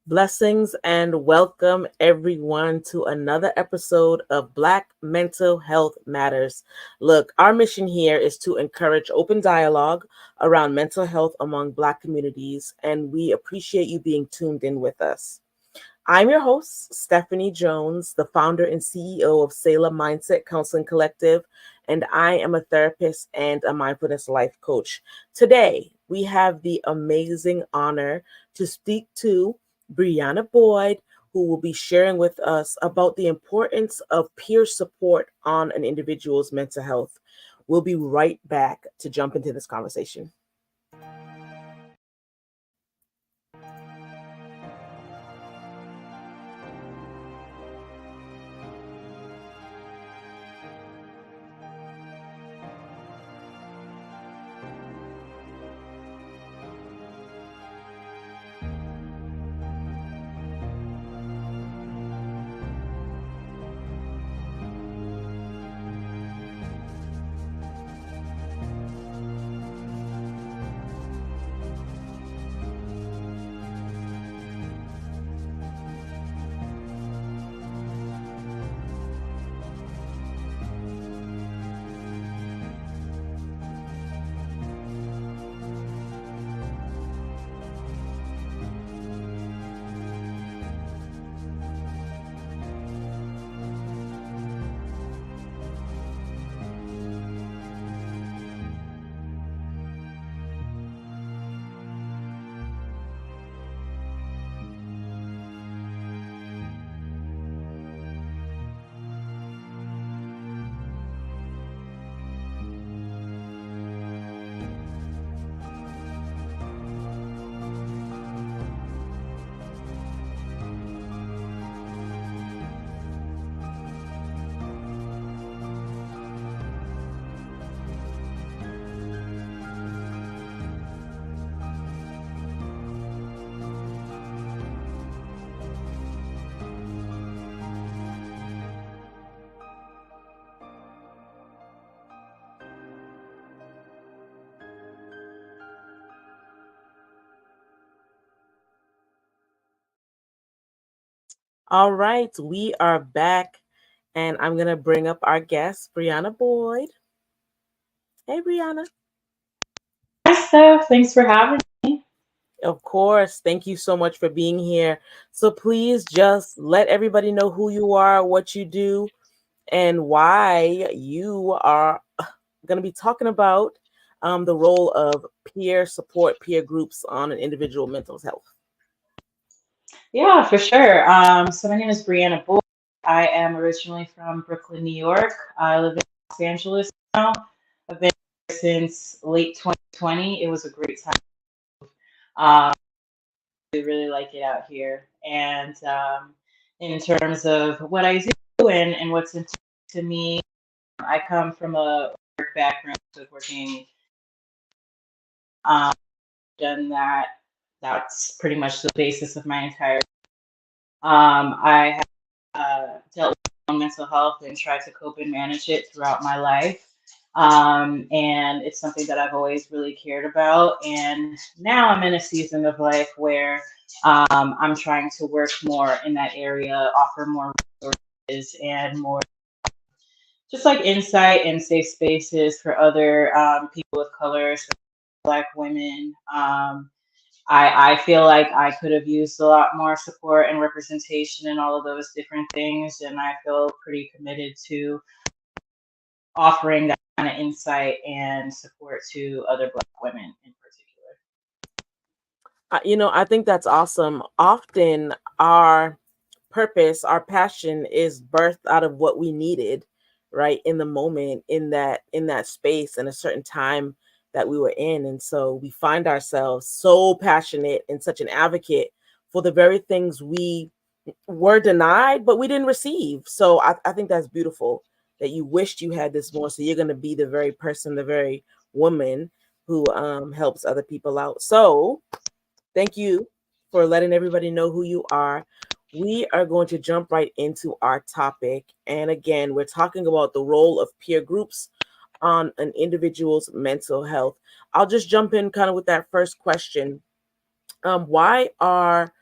Blessings and welcome everyone to another episode of Black Mental Health Matters. Look, our mission here is to encourage open dialogue around mental health among Black communities, and we appreciate you being tuned in with us. I'm your host, Stephanie Jones, the founder and CEO of Salem Mindset Counseling Collective, and I am a therapist and a mindfulness life coach. Today, we have the amazing honor to speak to Briana Boyd, who will be sharing with us about the importance of peer support on an individual's mental health. We'll be right back to jump into this conversation. All right, we are back, and I'm going to bring up our guest, Briana Boyd. Hey, Briana. Hi, Steph. Thanks for having me. Of course, thank you so much for being here. So please just let everybody know who you are, what you do, and why you are going to be talking about the role of peer support, peer groups on an individual mental health. Yeah, for sure. So my name is Briana Boyd. I am originally from Brooklyn, New York. I live in Los Angeles now. I've been here since late 2020. It was a great time. Um, I really like it out here. And in terms of what I do and what's important to me, I come from a work background of working, um, done that. That's pretty much the basis of my entire. I dealt with my own mental health and tried to cope and manage it throughout my life. And it's something that I've always really cared about. And now I'm in a season of life where I'm trying to work more in that area, offer more resources and more just like insight and safe spaces for other people of color, especially Black women. I feel like I could have used a lot more support and representation and all of those different things. And I feel pretty committed to offering that kind of insight and support to other Black women in particular. I think that's awesome. Often our purpose, our passion is birthed out of what we needed, right, in the moment, in that space, in a certain time that we were in. And so we find ourselves so passionate and such an advocate for the very things we were denied, but we didn't receive. So I think that's beautiful that you wished you had this more. So you're going to be the very person, the very woman who helps other people out. So thank you for letting everybody know who you are. We are going to jump right into our topic. And again, we're talking about the role of peer groups on an individual's mental health. I'll just jump in kind of with that first question. Why are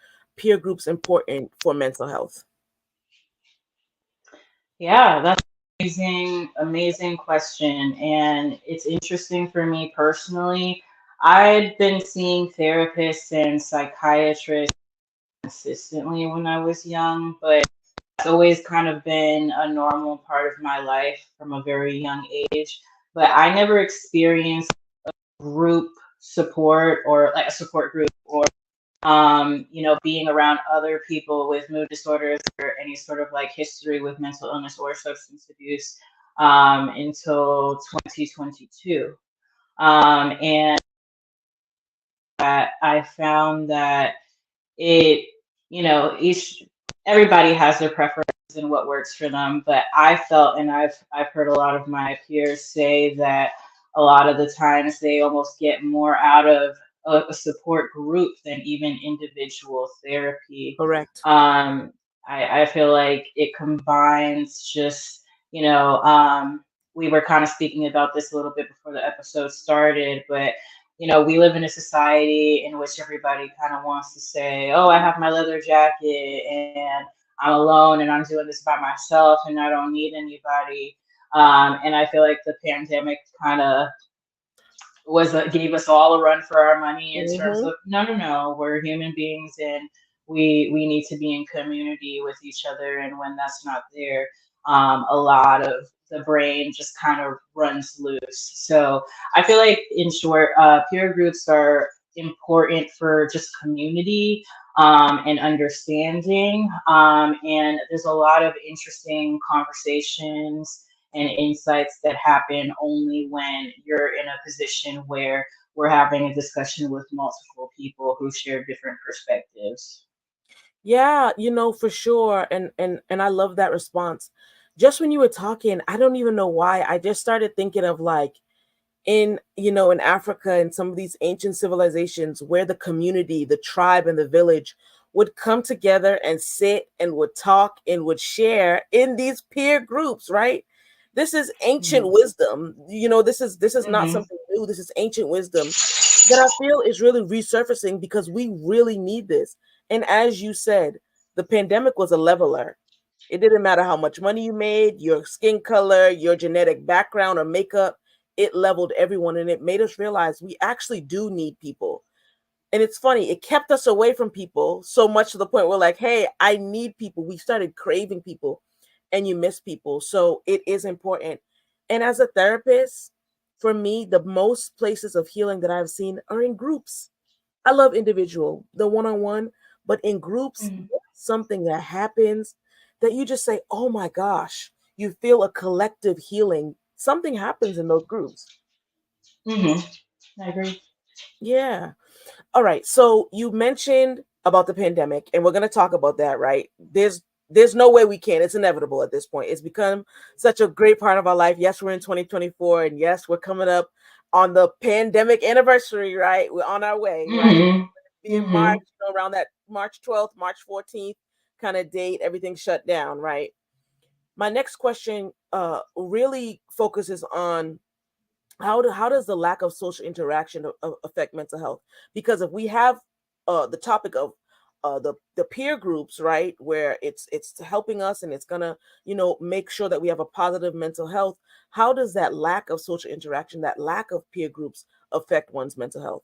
peer groups important for mental health? Yeah, that's amazing question. And it's interesting for me personally. I'd been seeing therapists and psychiatrists consistently when I was young, but it's always kind of been a normal part of my life from a very young age. But I never experienced group support or like a support group or being around other people with mood disorders or any sort of like history with mental illness or substance abuse until 2022. And I found that it, each everybody has their preferences and what works for them. But I felt, and I've heard a lot of my peers say that a lot of the times they almost get more out of a support group than even individual therapy. Correct. Um, I feel like it combines just, we were kind of speaking about this a little bit before the episode started, but we live in a society in which everybody kind of wants to say, oh, I have my leather jacket and I'm alone and I'm doing this by myself and I don't need anybody. And I feel like the pandemic kind of gave us all a run for our money in terms Hmm. of no, we're human beings and we need to be in community with each other. And when that's not there, a lot of the brain just kind of runs loose. So I feel like, in short, peer groups are important for just community and understanding. And there's a lot of interesting conversations and insights that happen only when you're in a position where we're having a discussion with multiple people who share different perspectives. Yeah, for sure. And I love that response. Just when you were talking, I don't even know why. I just started thinking of like in Africa and some of these ancient civilizations where the community, the tribe and the village would come together and sit and would talk and would share in these peer groups, right? This is ancient Mm-hmm. wisdom. This is not Mm-hmm. something new. This is ancient wisdom that I feel is really resurfacing because we really need this. And as you said, the pandemic was a leveler. It didn't matter how much money you made, your skin color, your genetic background or makeup, it leveled everyone and it made us realize we actually do need people. And it's funny, it kept us away from people so much to the point where like, hey, I need people. We started craving people and you miss people. So it is important. And as a therapist, for me, the most places of healing that I've seen are in groups. I love individual, the one-on-one, but in groups, Mm-hmm. something that happens that you just say, oh my gosh, you feel a collective healing. Something happens in those groups. Mm-hmm. I agree. Yeah. All right. So you mentioned about the pandemic, and we're going to talk about that, right? There's no way we can. It's inevitable at this point. It's become such a great part of our life. Yes, we're in 2024, and yes, we're coming up on the pandemic anniversary, right? We're on our way, right? Mm-hmm. Be in March, Mm-hmm. around that March 12th, March 14th kind of date, everything shut down, right? My next question really focuses on how does the lack of social interaction affect mental health? Because if we have the topic of the peer groups, right, where it's helping us and it's gonna make sure that we have a positive mental health, how does that lack of social interaction, that lack of peer groups affect one's mental health?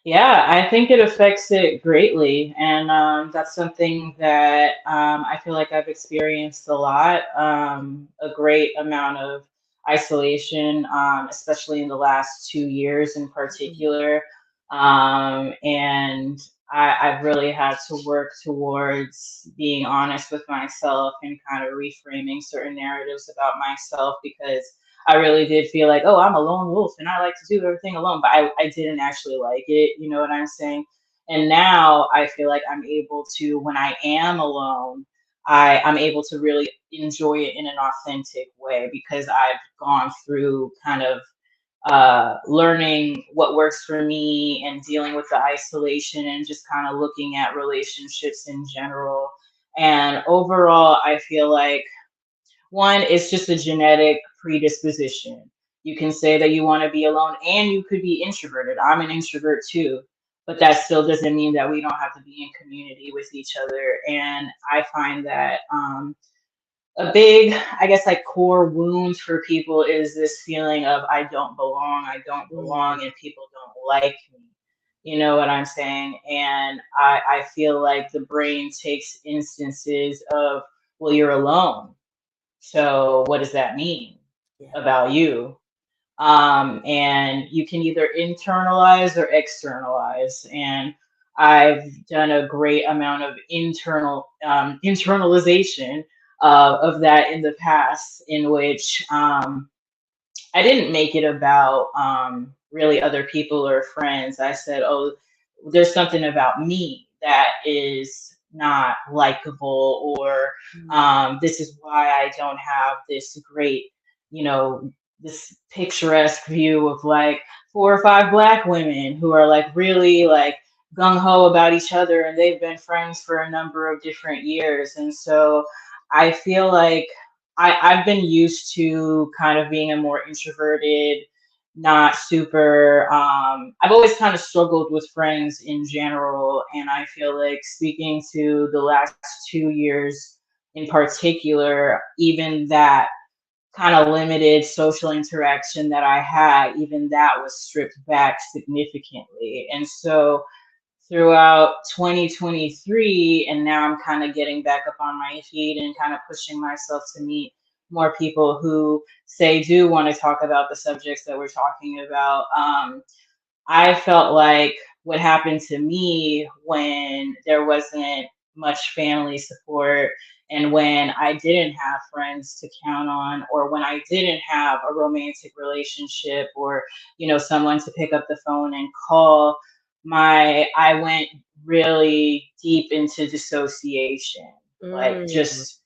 Yeah, I think it affects it greatly. And that's something that I feel like I've experienced a lot, a great amount of isolation, especially in the last 2 years in Mhm. particular. And I've really had to work towards being honest with myself and kind of reframing certain narratives about myself because I really did feel like, oh, I'm a lone wolf and I like to do everything alone, but I didn't actually like it. You know what I'm saying? And now I feel like I'm able to, when I am alone, I'm able to really enjoy it in an authentic way because I've gone through kind of learning what works for me and dealing with the isolation and just kind of looking at relationships in general. And overall, I feel like one, it's just a genetic predisposition. You can say that you want to be alone and you could be introverted. I'm an introvert too. but that still doesn't mean that we don't have to be in community with each other. And I find that a big, I guess, like core wound for people is this feeling of I don't Mm, belong, and people don't like me. You know what I'm saying? And I feel like the brain takes instances of, well, you're alone. So what does that mean yeah. about you? And you can either internalize or externalize. And I've done a great amount of internalization of that in the past, in which I didn't make it about really other people or friends. I said, oh, there's something about me that is not likable, or Mm, this is why I don't have this great, you know, this picturesque view of like 4 or 5 black women who are like really like gung ho about each other, and they've been friends for a number of different years. And so I feel like I've been used to kind of being a more introverted, not super, I've always kind of struggled with friends in general. And I feel like speaking to the last 2 years in particular, even that kind of limited social interaction that I had, even that was stripped back significantly. And so throughout 2023, and now I'm kind of getting back up on my feet and kind of pushing myself to meet more people who say do want to talk about the subjects that we're talking about. I felt like what happened to me when there wasn't much family support, and when I didn't have friends to count on, or when I didn't have a romantic relationship, or someone to pick up the phone and call, my I went really deep into dissociation. Like, mm, just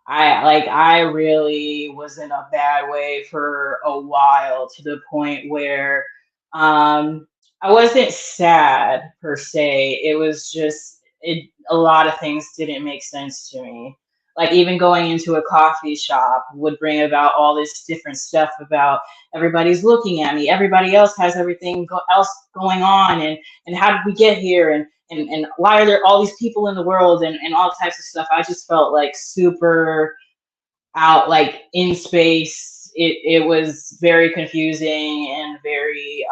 I really was in a bad way for a while, to the point where um I wasn't sad per se. It was just a lot of things didn't make sense to me. Like, even going into a coffee shop would bring about all this different stuff about everybody's looking at me. Everybody else has everything else going on, and how did we get here? And why are there all these people in the world, and all types of stuff. I just felt like super out, like in space. It was very confusing and very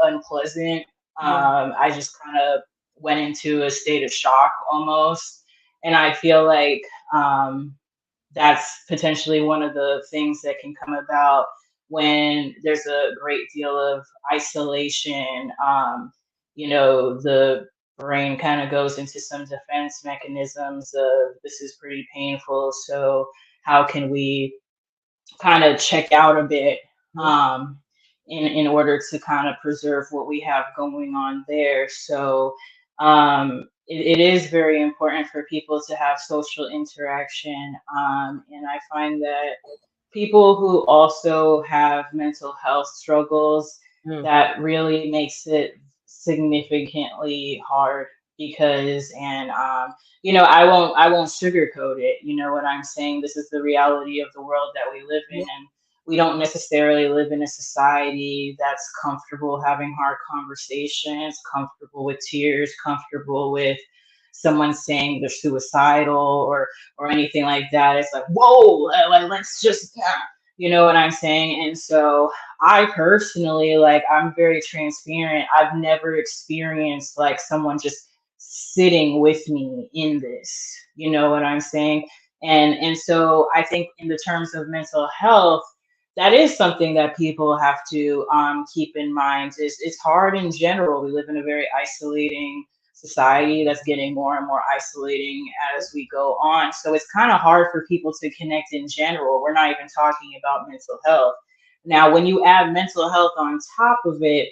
unpleasant. yeah. I just kind of went into a state of shock almost. And I feel like um, that's potentially one of the things that can come about when there's a great deal of isolation. The brain kind of goes into some defense mechanisms of, this is pretty painful, so how can we kind of check out a bit, Mhm. um, in order to kind of preserve what we have going on there. So it is very important for people to have social interaction, and I find that people who also have mental health struggles, Mm, that really makes it significantly hard. Because, and I won't sugarcoat it. You know what I'm saying? This is the reality of the world that we live in, yeah. and we don't necessarily live in a society that's comfortable having hard conversations, comfortable with tears, comfortable with someone saying they're suicidal, or anything like that. It's like, whoa, like, let's just, you know what I'm saying? And so I personally, like, I'm very transparent. I've never experienced like someone just sitting with me in this. You know what I'm saying? And so I think in the terms of mental health, that is something that people have to keep in mind. It's hard in general. We live in a very isolating society that's getting more and more isolating as we go on. So it's kind of hard for people to connect in general. We're not even talking about mental health. Now, when you add mental health on top of it,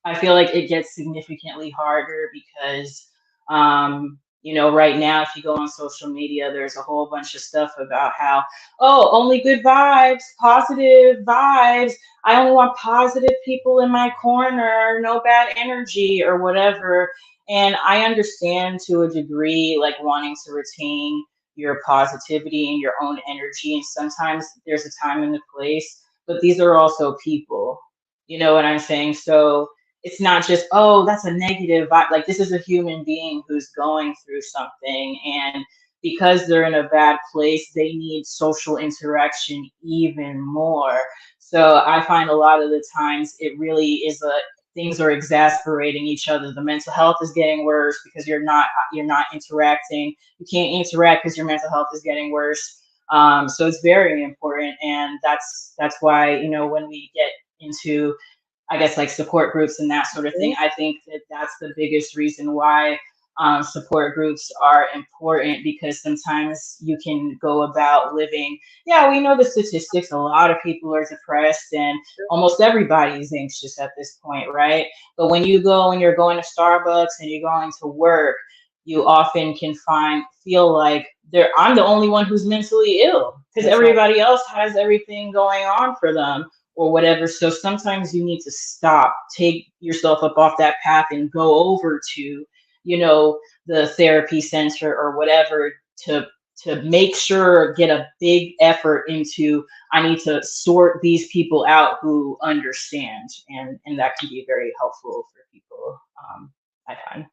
I feel like it gets significantly harder because, right now, if you go on social media, there's a whole bunch of stuff about how, oh, only good vibes, positive vibes. I only want positive people in my corner, no bad energy or whatever. And I understand to a degree, like, wanting to retain your positivity and your own energy. And sometimes there's a time and a place, but these are also people. You know what I'm saying? So it's not just, oh, that's a negative vibe. Like, this is a human being who's going through something, and because they're in a bad place, they need social interaction even more. So I find a lot of the times it really is a things are exasperating each other. The mental health is getting worse because you're not interacting. You can't interact because your mental health is getting worse. So it's very important, and that's why, when we get into, I guess, like support groups and that sort of thing, Mhm. I think that that's the biggest reason why support groups are important, because sometimes you can go about living. Yeah, we know the statistics. A lot of people are depressed, and almost everybody is anxious at this point, right? But when you go and you're going to Starbucks and you're going to work, you often can feel like I'm the only one who's mentally ill because That's right. everybody else has everything going on for them or whatever. So sometimes you need to stop, take yourself up off that path and go over to, the therapy center or whatever, to make sure, get a big effort into, I need to sort these people out who understand, and that can be very helpful for people. I find.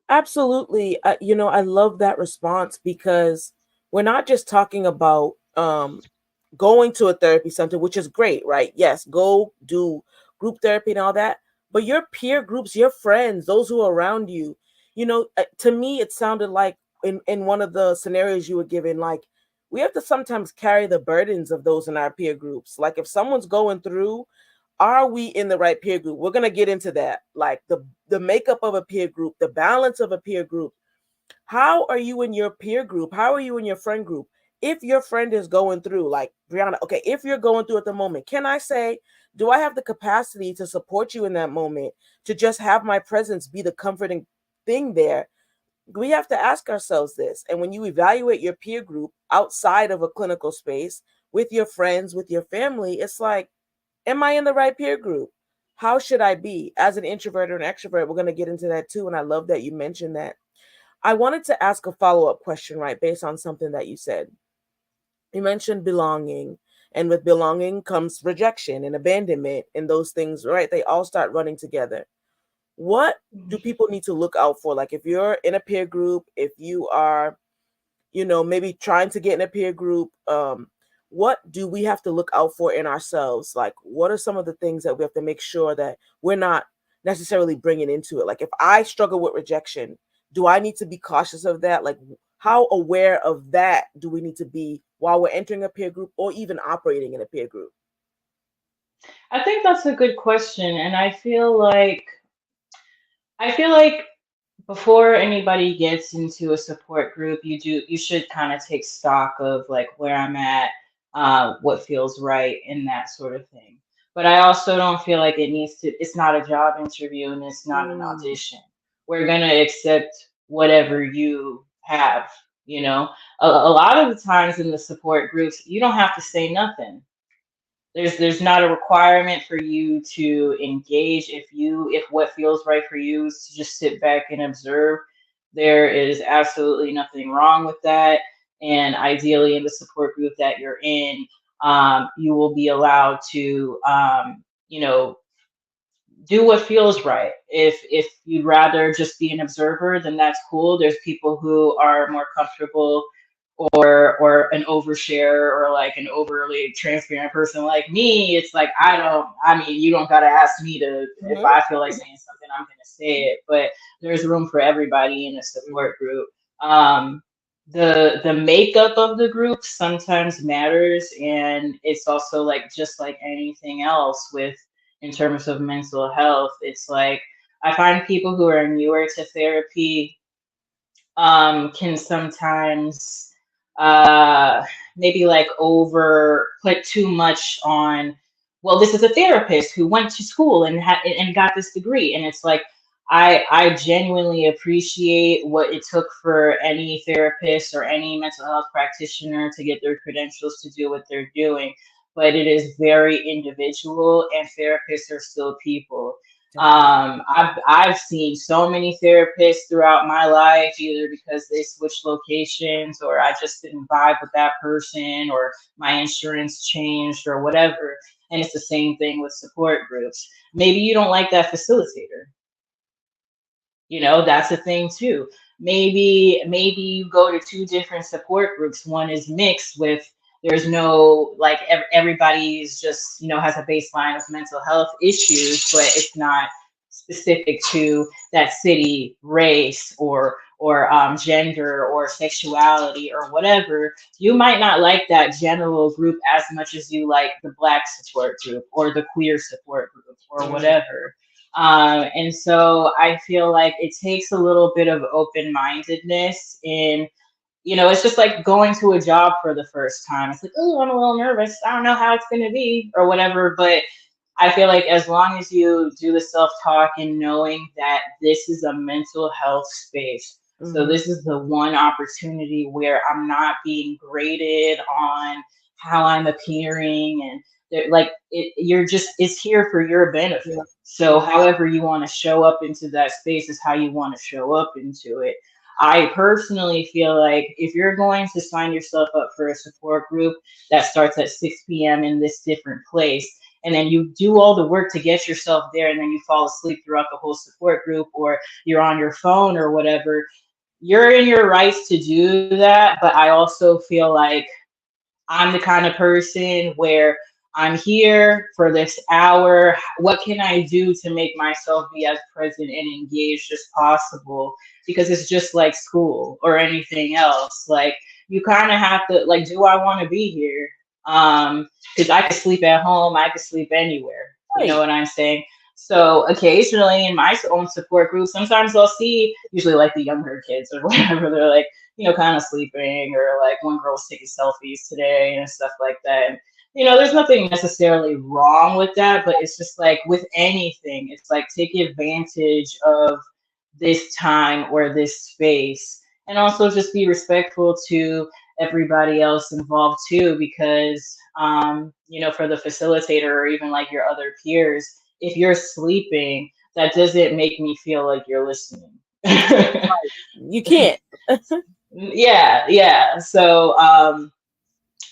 Absolutely. I love that response because we're not just talking about going to a therapy center, which is great, right? Yes, go do group therapy and all that. But your peer groups, your friends, those who are around you, to me, it sounded like in one of the scenarios you were given, like we have to sometimes carry the burdens of those in our peer groups. Like if someone's going through, are we in the right peer group? We're gonna get into that, like the makeup of a peer group, the balance of a peer group. How are you in your peer group? How are you in your friend group? If your friend is going through, like Brianna, okay, if you're going through at the moment, can I say, do I have the capacity to support you in that moment, to just have my presence be the comforting thing there? We have to ask ourselves this. And when you evaluate your peer group outside of a clinical space, with your friends, with your family, it's like, am I in the right peer group? How should I be as an introvert or an extrovert? We're going to get into that too. And I love that you mentioned that. I wanted to ask a follow up question, right, based on something that you said. You mentioned belonging, and with belonging comes rejection and abandonment, and those things, right? They all start running together. What do people need to look out for? Like if you're in a peer group, if you are, maybe trying to get in a peer group, what do we have to look out for in ourselves? Like what are some of the things that we have to make sure that we're not necessarily bringing into it? Like if I struggle with rejection, do I need to be cautious of that? Like how aware of that do we need to be while we're entering a peer group or even operating in a peer group? I think that's a good question, and I feel like before anybody gets into a support group, you should kind of take stock of like where I'm at, what feels right, and that sort of thing. But I also don't feel like it's not a job interview and it's not an Mm, audition. We're gonna accept whatever you have, you know. A lot of the times in the support groups, you don't have to say nothing. There's not a requirement for you to engage. If what feels right for you is to just sit back and observe, there is absolutely nothing wrong with that. And ideally, in the support group that you're in, you will be allowed to, do what feels right. If you'd rather just be an observer, then that's cool. There's people who are more comfortable, or an overshare, or like an overly transparent person like me. It's like, I mean, you don't gotta ask me to, if mhm, I feel like saying something, I'm gonna say it. But there's room for everybody in a support group. The makeup of the group sometimes matters, and it's also like, just like anything else with, in terms of mental health, it's like, I find people who are newer to therapy can sometimes uh, maybe like over put too much on. Well, this is a therapist who went to school and got this degree, and it's like, I genuinely appreciate what it took for any therapist or any mental health practitioner to get their credentials to do what they're doing, but it is very individual, and therapists are still people. definitely. I've seen so many therapists throughout my life, either because they switched locations, or I just didn't vibe with that person, or my insurance changed, or whatever. And it's the same thing with support groups. Maybe you don't like that facilitator. That's a thing too. Maybe you go to two different support groups. One is mixed with, there's no like everybody's just has a baseline of mental health issues, but it's not specific to that city, race, or gender or sexuality or whatever. You might not like that general group as much as you like the Black support group or the queer support group or Mm, whatever. And so I feel like it takes a little bit of open mindedness in, it's just like going to a job for the first time. It's like, oh, I'm a little nervous. I don't know how it's going to be or whatever. But I feel like as long as you do the self talk and knowing that this is a mental health space, so mhm. this is the one opportunity where I'm not being graded on how I'm appearing, and like you're just, it's here for your Yeah, benefit. So yeah, however you want to show up into that space is how you want to show up into it. I personally feel like if you're going to sign yourself up for a support group that starts at 6 p.m. in this different place, and then you do all the work to get yourself there, and then you fall asleep throughout the whole support group, or you're on your phone or whatever, you're in your rights to do that. But I also feel like I'm the kind of person where I'm here for this hour. What can I do to make myself be as present and engaged as possible? Because it's just like school or anything else. Like, you kind of have to, like, do I want to be here? Because I could sleep at home, I could sleep anywhere. You know right. what I'm saying? So occasionally in my own support group, sometimes I'll see, usually like the younger kids or whatever, they're like, kind of sleeping, or like one girl was taking selfies today and stuff like that. And, there's nothing necessarily wrong with that, but it's just like with anything, it's like take advantage of this time or this space, and also just be respectful to everybody else involved too, because for the facilitator or even like your other peers, if you're sleeping, that doesn't make me feel like you're listening. You can't. Yeah, yeah. So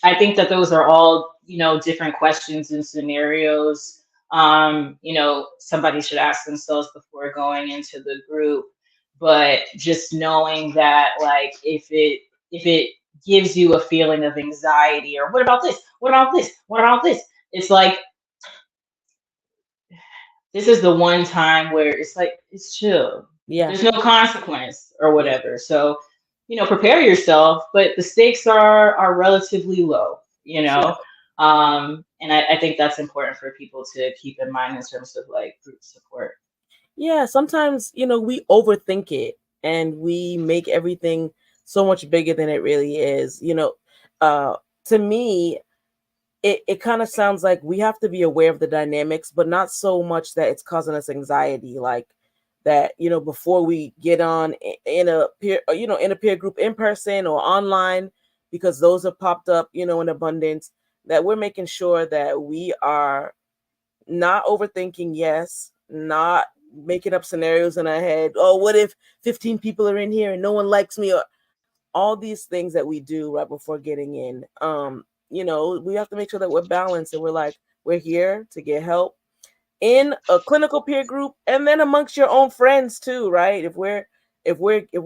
I think that those are all, different questions and scenarios. Somebody should ask themselves before going into the group. But just knowing that, like, if it gives you a feeling of anxiety, or what about this? What about this? What about this? It's like, this is the one time where it's like, it's chill. Yeah, There's no consequence or yeah, whatever. So, prepare yourself, but the stakes are relatively low, sure. and I think that's important for people to keep in mind in terms of like group support. Yeah, sometimes, we overthink it and we make everything so much bigger than it really is. Uh to me, it kind of sounds like we have to be aware of the dynamics, but not so much that it's causing us anxiety, like that, before we get on in a peer, in a peer group in person or online, because those have popped up, in abundance, that we're making sure that we are not overthinking, yes, not making up scenarios in our head. Oh, what if 15 people are in here and no one likes me? Or all these things that we do right before getting in. We have to make sure that we're balanced and we're like, we're here to get help in a clinical peer group and then amongst your own friends too, right? If we're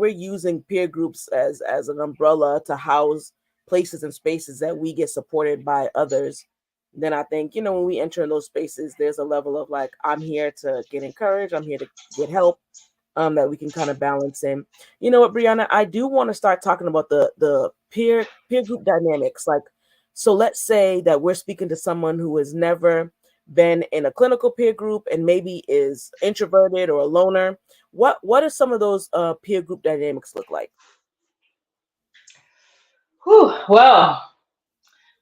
using peer groups as an umbrella to house places and spaces that we get supported by others, then I think, when we enter in those spaces, there's a level of like, I'm here to get encouraged, I'm here to get help, that we can kind of balance in. You know what, Brianna, I do want to start talking about the peer group dynamics. Like, so let's say that we're speaking to someone who has never been in a clinical peer group and maybe is introverted or a loner. What are some of those peer group dynamics look like? Whew, well,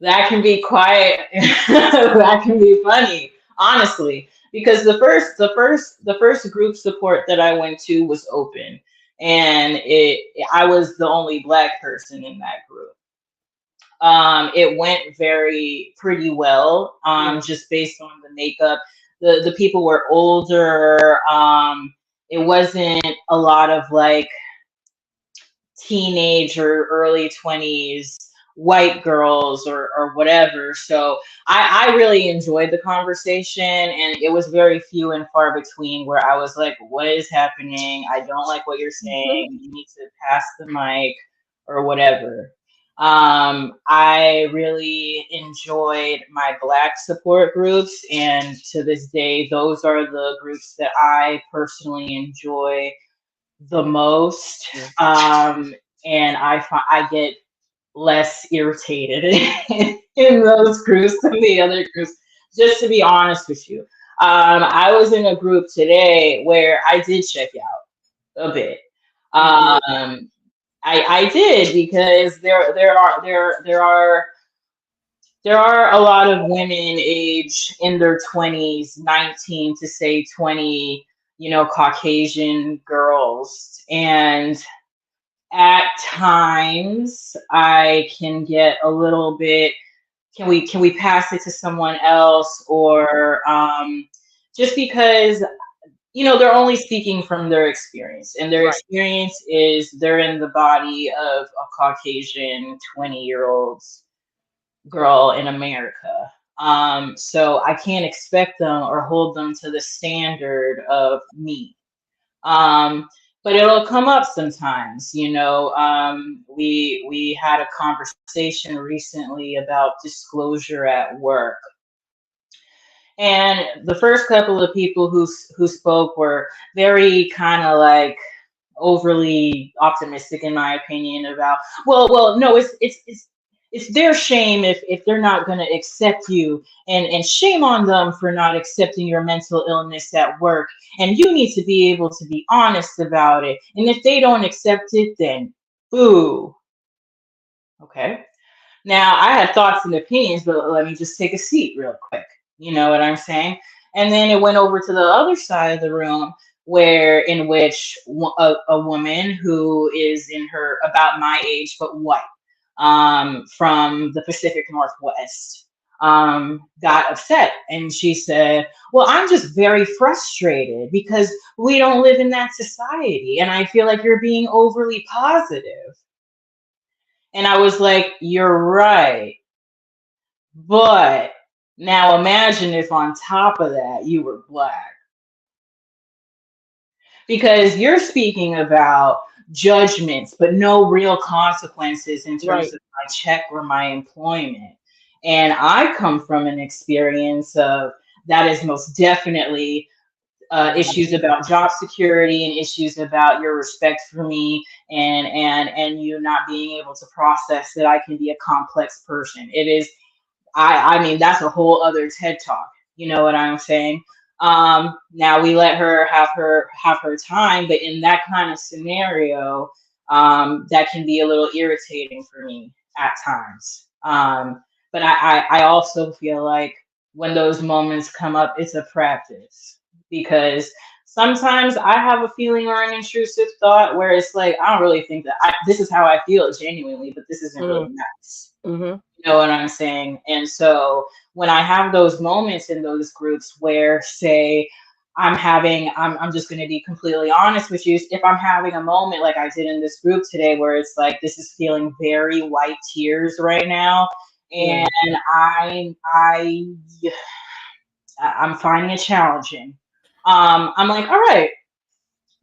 that can be quite that can be funny, honestly, because the first group support that I went to was open, and I was the only Black person in that group. It went very pretty well, Yeah, just based on the makeup. The people were older. It wasn't a lot of like teenage or early 20s. white girls or whatever. So I really enjoyed the conversation, and it was very few and far between where I was like, what is happening? I don't like what you're saying. You need to pass the mic or whatever. I really enjoyed my Black support groups, and to this day, those are the groups that I personally enjoy the most. Yeah. And I get less irritated in those groups than the other groups, just to be honest with you. I was in a group today where I did check out a bit. You did. Um, I did because there are a lot of women age in their 20s, 19 to say 20, Caucasian girls. And at times I can get a little bit, can we pass it to someone else, or just because they're only speaking from their experience, and their Right. experience is they're in the body of a Caucasian 20-year-old girl in America. So I can't expect them or hold them to the standard of me. Um, but it'll come up sometimes, we had a conversation recently about disclosure at work, and the first couple of people who spoke were very kind of like overly optimistic, in my opinion, about, well, no, it's their shame if they're not going to accept you, and shame on them for not accepting your mental illness at work, and you need to be able to be honest about it, and if they don't accept it, then boo. Okay. Now, I had thoughts and opinions, but let me just take a seat real quick. You know what I'm saying? And then it went over to the other side of the room, where in which a woman who is in her about my age but white, from the Pacific Northwest, got upset, and she said, "Well, I'm just very frustrated because we don't live in that society, and I feel like you're being overly positive." And I was like, "You're right. But now imagine if on top of that you were Black, because you're speaking about judgments, but no real consequences in terms Right. of my check or my employment. And I come from an experience of that is most definitely issues about job security, and issues about your respect for me, and you not being able to process that I can be a complex person. It is, I mean, that's a whole other TED talk. You know what I'm saying? Now we let her have her time, but in that kind of scenario, that can be a little irritating for me at times. But I also feel like when those moments come up, it's a practice, because sometimes I have a feeling or an intrusive thought where it's like, I don't really think that this is how I feel genuinely, but this isn't really Mm. nice. Mm-hmm. You know what I'm saying? And so when I have those moments in those groups where, say, I'm just going to be completely honest with you. If I'm having a moment like I did in this group today, where it's like, this is feeling very white tears right now, Yeah. and I'm finding it challenging. I'm like, all right,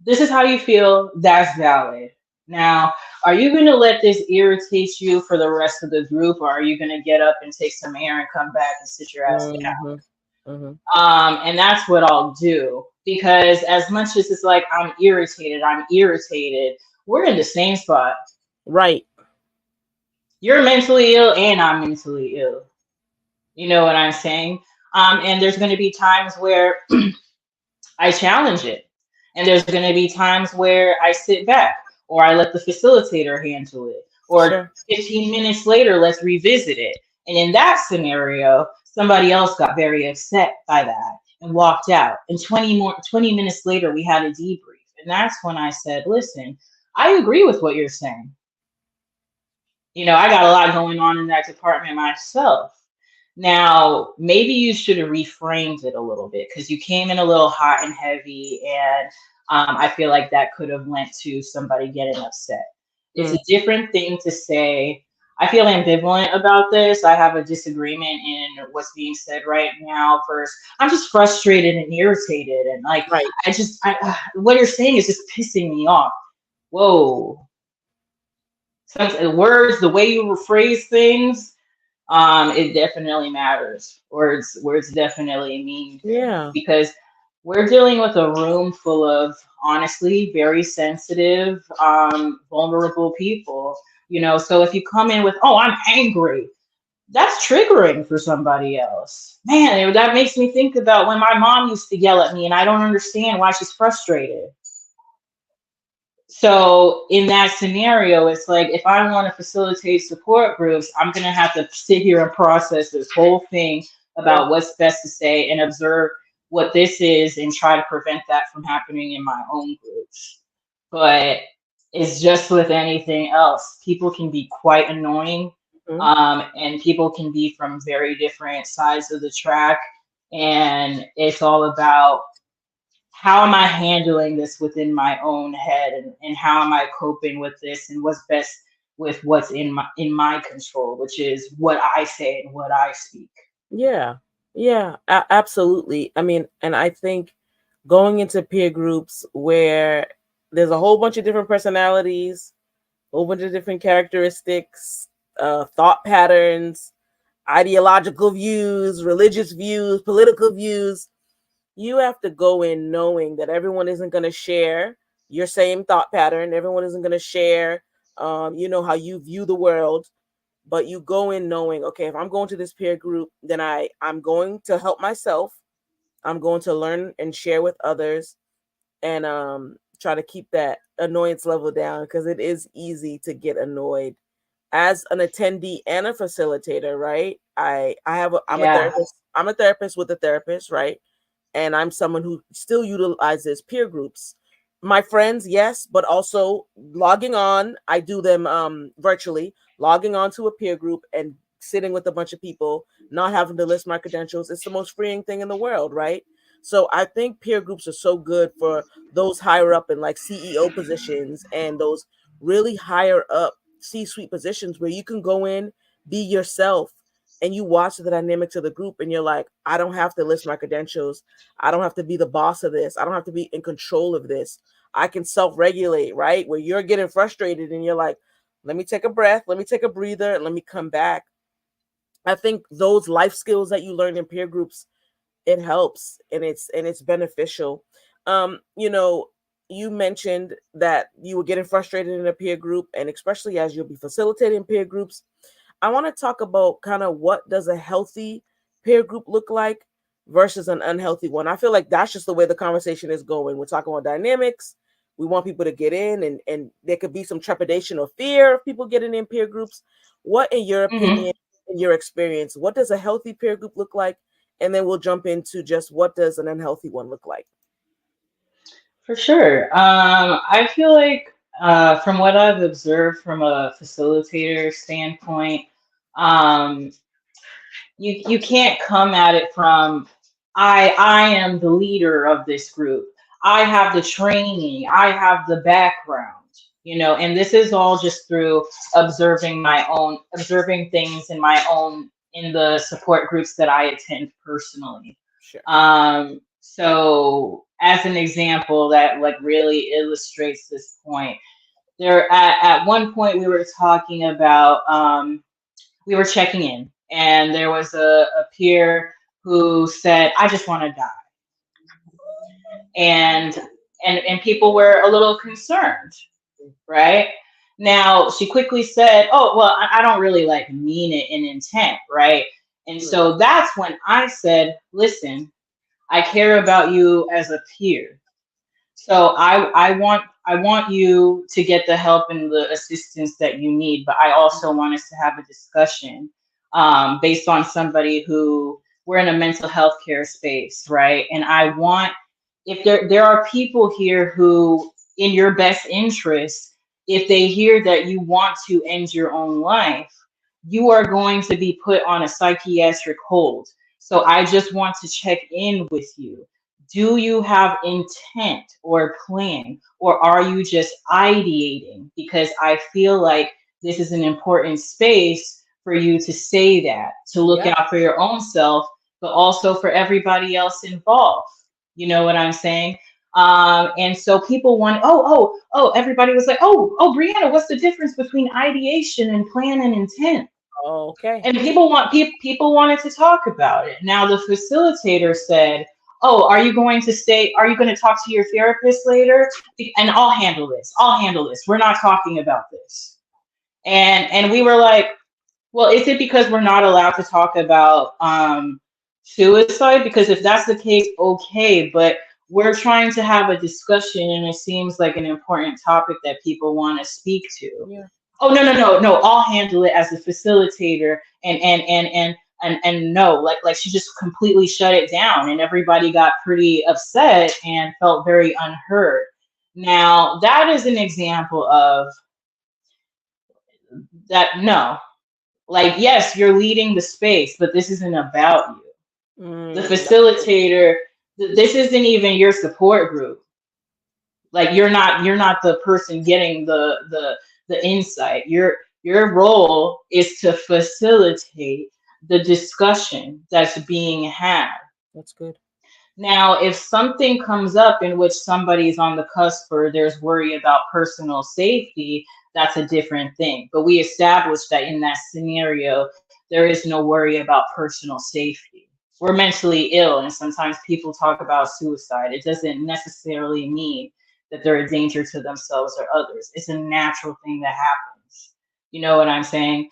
this is how you feel. That's valid. Now, are you going to let this irritate you for the rest of the group, or are you going to get up and take some air and come back and sit your ass down? Mm-hmm. Mm-hmm. And that's what I'll do, because as much as it's like I'm irritated, we're in the same spot. Right. You're mentally ill and I'm mentally ill. You know what I'm saying? And there's going to be times where I challenge it. And there's going to be times where I sit back, or I let the facilitator handle it. Or Sure. 15 minutes later, let's revisit it. And in that scenario, somebody else got very upset by that and walked out. And 20 minutes later, we had a debrief. And that's when I said, listen, I agree with what you're saying. I got a lot going on in that department myself. Now, maybe you should have reframed it a little bit, because you came in a little hot and heavy, and I feel like that could have lent to somebody getting upset. It's Mm. a different thing to say, I feel ambivalent about this. I have a disagreement in what's being said right now. First, I'm just frustrated and irritated, and like Right. what you're saying is just pissing me off. Whoa, some words, the way you rephrase things, it definitely matters. Words definitely mean things Yeah. because we're dealing with a room full of honestly very sensitive, vulnerable people. You know, so if you come in with, "Oh, I'm angry," that's triggering for somebody else. Man, that makes me think about when my mom used to yell at me, and I don't understand why she's frustrated. So in that scenario, it's like if I want to facilitate support groups, I'm gonna have to sit here and process this whole thing Yeah. about what's best to say and observe what this is and try to prevent that from happening in my own groups. But it's just with anything else. People can be quite annoying, Mhm. and people can be from very different sides of the track. And it's all about how am I handling this within my own head, and how am I coping with this and what's best with what's in my control, which is what I say and what I speak. Yeah. Yeah. Absolutely. I mean, and I think going into peer groups where there's a whole bunch of different personalities, a whole bunch of different characteristics, thought patterns, ideological views, religious views, political views, you have to go in knowing that everyone isn't going to share your same thought pattern. Everyone isn't going to share, how you view the world. But you go in knowing, okay, if I'm going to this peer group, then I'm going to help myself. I'm going to learn and share with others, and try to keep that annoyance level down, because it is easy to get annoyed as an attendee and a facilitator, right? I'm a Yeah, therapist. I'm a therapist with a therapist, right? And I'm someone who still utilizes peer groups. My friends, yes, but also logging on. I do them virtually, logging on to a peer group and sitting with a bunch of people, not having to list my credentials. It's the most freeing thing in the world, right? So I think peer groups are so good for those higher up in like CEO positions and those really higher up C-suite positions where you can go in, be yourself, and you watch the dynamics of the group, and you're like, I don't have to list my credentials. I don't have to be the boss of this. I don't have to be in control of this. I can self-regulate, right? Where you're getting frustrated and you're like, let me take a breath, let me take a breather, and let me come back. I think those life skills that you learn in peer groups, it helps, and it's beneficial. You know, you mentioned that you were getting frustrated in a peer group, and especially as you'll be facilitating peer groups, I want to talk about kind of what does a healthy peer group look like versus an unhealthy one. I feel like that's just the way the conversation is going. We're talking about dynamics. We want people to get in, and there could be some trepidation or fear of people getting in peer groups. What, in your hmm opinion, in your experience, what does a healthy peer group look like? And then we'll jump into just what does an unhealthy one look like. for sure. I feel like from what I've observed from a facilitator standpoint, um, you can't come at it from I am the leader of this group. I have the training. I have the background. You know, and this is all just through observing things in the support groups that I attend personally. Sure. So as an example that like really illustrates this point, there at one point we were talking about we were checking in, and there was a peer who said, "I just want to die," and and people were a little concerned, right? Now she quickly said, "Oh, well, I don't really like mean it in intent, right?" And Mm, so that's when I said, "Listen, I care about you as a peer. So I want you to get the help and the assistance that you need, but I also want us to have a discussion based on somebody who we're in a mental health care space, right? And I want if there are people here who, in your best interest, if they hear that you want to end your own life, you are going to be put on a psychiatric hold. So I just want to check in with you. Do you have intent or plan, or are you just ideating? Because I feel like this is an important space for you to say that, to look Yeah. out for your own self, but also for everybody else involved. You know what I'm saying? And so people want, everybody was like, Brianna, what's the difference between ideation and plan and intent? Okay. And people wanted to talk about it. Now the facilitator said, "Oh, are you going to stay? Are you going to talk to your therapist later? And I'll handle this. I'll handle this. We're not talking about this." And we were like, "Well, is it because we're not allowed to talk about suicide? Because if that's the case, okay. But we're trying to have a discussion, and it seems like an important topic that people want to speak to." Yeah. Oh, no, I'll handle it as a facilitator, and no, like she just completely shut it down, and everybody got pretty upset and felt very unheard. Now that is an example of that. No, like, yes, you're leading the space, but this isn't about you. The That's good. facilitator, this isn't even your support group. Like, you're not the person getting the insight. Your role is to facilitate the discussion that's being had. That's good. Now, if something comes up in which somebody's on the cusp or there's worry about personal safety, that's a different thing. But we established that in that scenario, there is no worry about personal safety. We're mentally ill, and sometimes people talk about suicide. It doesn't necessarily mean that they're a danger to themselves or others. It's a natural thing that happens. You know what I'm saying?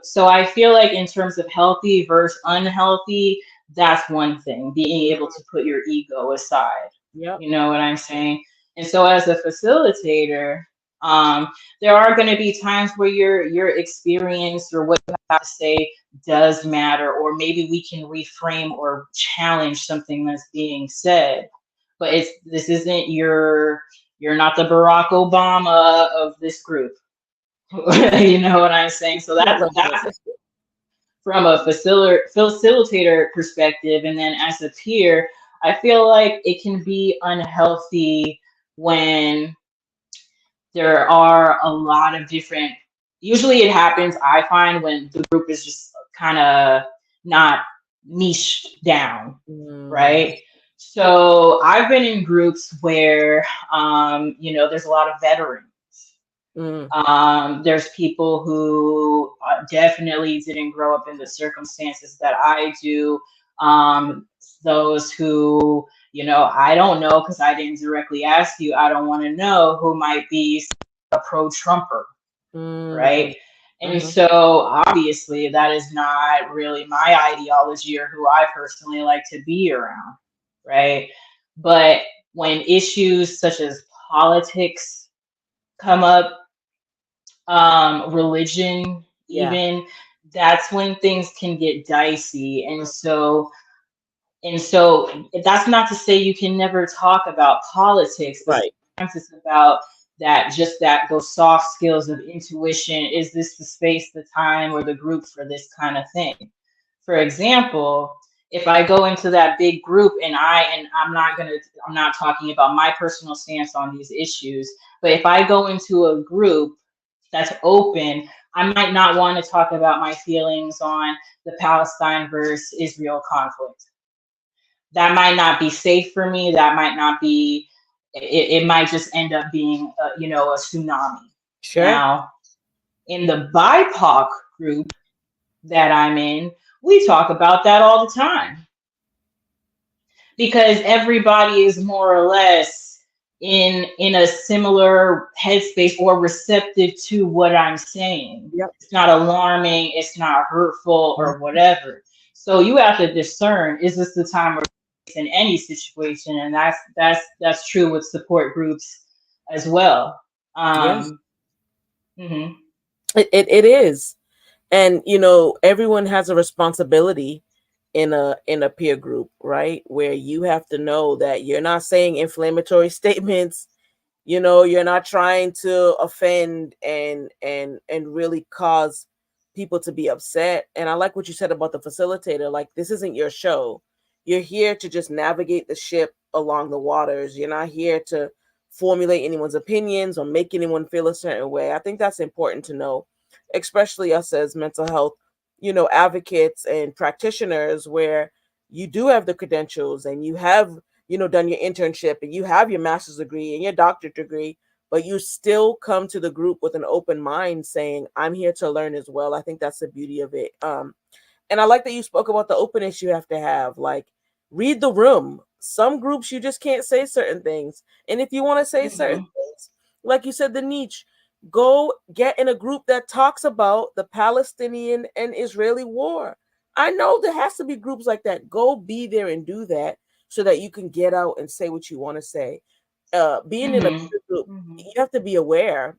So I feel like in terms of healthy versus unhealthy, that's one thing, being able to put your ego aside. Yep. You know what I'm saying? And so as a facilitator, um, there are going to be times where your experience or what you have to say does matter, or maybe we can reframe or challenge something that's being said. But this isn't you're not the Barack Obama of this group. You know what I'm saying? So that's That's good. from a facilitator perspective. And then as a peer, I feel like it can be unhealthy when there are a lot of different, usually it happens, I find, when the group is just kind of not niched down, Mm, right? So I've been in groups where there's a lot of veterans. mm, There's people who definitely didn't grow up in the circumstances that I do. Those who, I don't know because I didn't directly ask you. I don't want to know who might be a pro-Trumper, mm, right? And mm-hmm. so obviously that is not really my ideology or who I personally like to be around, right? But when issues such as politics come up, religion, Yeah. even, that's when things can get dicey. Mm, And so that's not to say you can never talk about politics, but right. sometimes it's about that those soft skills of intuition. Is this the space, the time, or the group for this kind of thing? For example, if I go into that big group and I'm not talking about my personal stance on these issues, but if I go into a group that's open, I might not want to talk about my feelings on the Palestine versus Israel conflict. That might not be safe for me. That might not be. It might just end up being, a tsunami. Sure. Now, in the BIPOC group that I'm in, we talk about that all the time because everybody is more or less in a similar headspace or receptive to what I'm saying. Yep. It's not alarming, it's not hurtful Mm, or whatever. So you have to discern, is this the time or place in any situation? And that's true with support groups as well. yes. Um, mhm. It is. And everyone has a responsibility in a peer group, right? Where you have to know that you're not saying inflammatory statements. You're not trying to offend and really cause people to be upset. And I like what you said about the facilitator. Like, this isn't your show. You're here to just navigate the ship along the waters. You're not here to formulate anyone's opinions or make anyone feel a certain way. I think that's important to know, especially us as mental health, advocates and practitioners, where you do have the credentials and you have, done your internship and you have your master's degree and your doctorate degree, but you still come to the group with an open mind saying, I'm here to learn as well. I think that's the beauty of it. And I like that you spoke about the openness you have to have. Like, read the room. Some groups you just can't say certain things. And if you want to say certain Hmm. things, like you said, the niche, go get in a group that talks about the Palestinian and Israeli war. I know there has to be groups like that. Go be there and do that so that you can get out and say what you want to say. Being in a Hmm. peer group, Hmm. you have to be aware.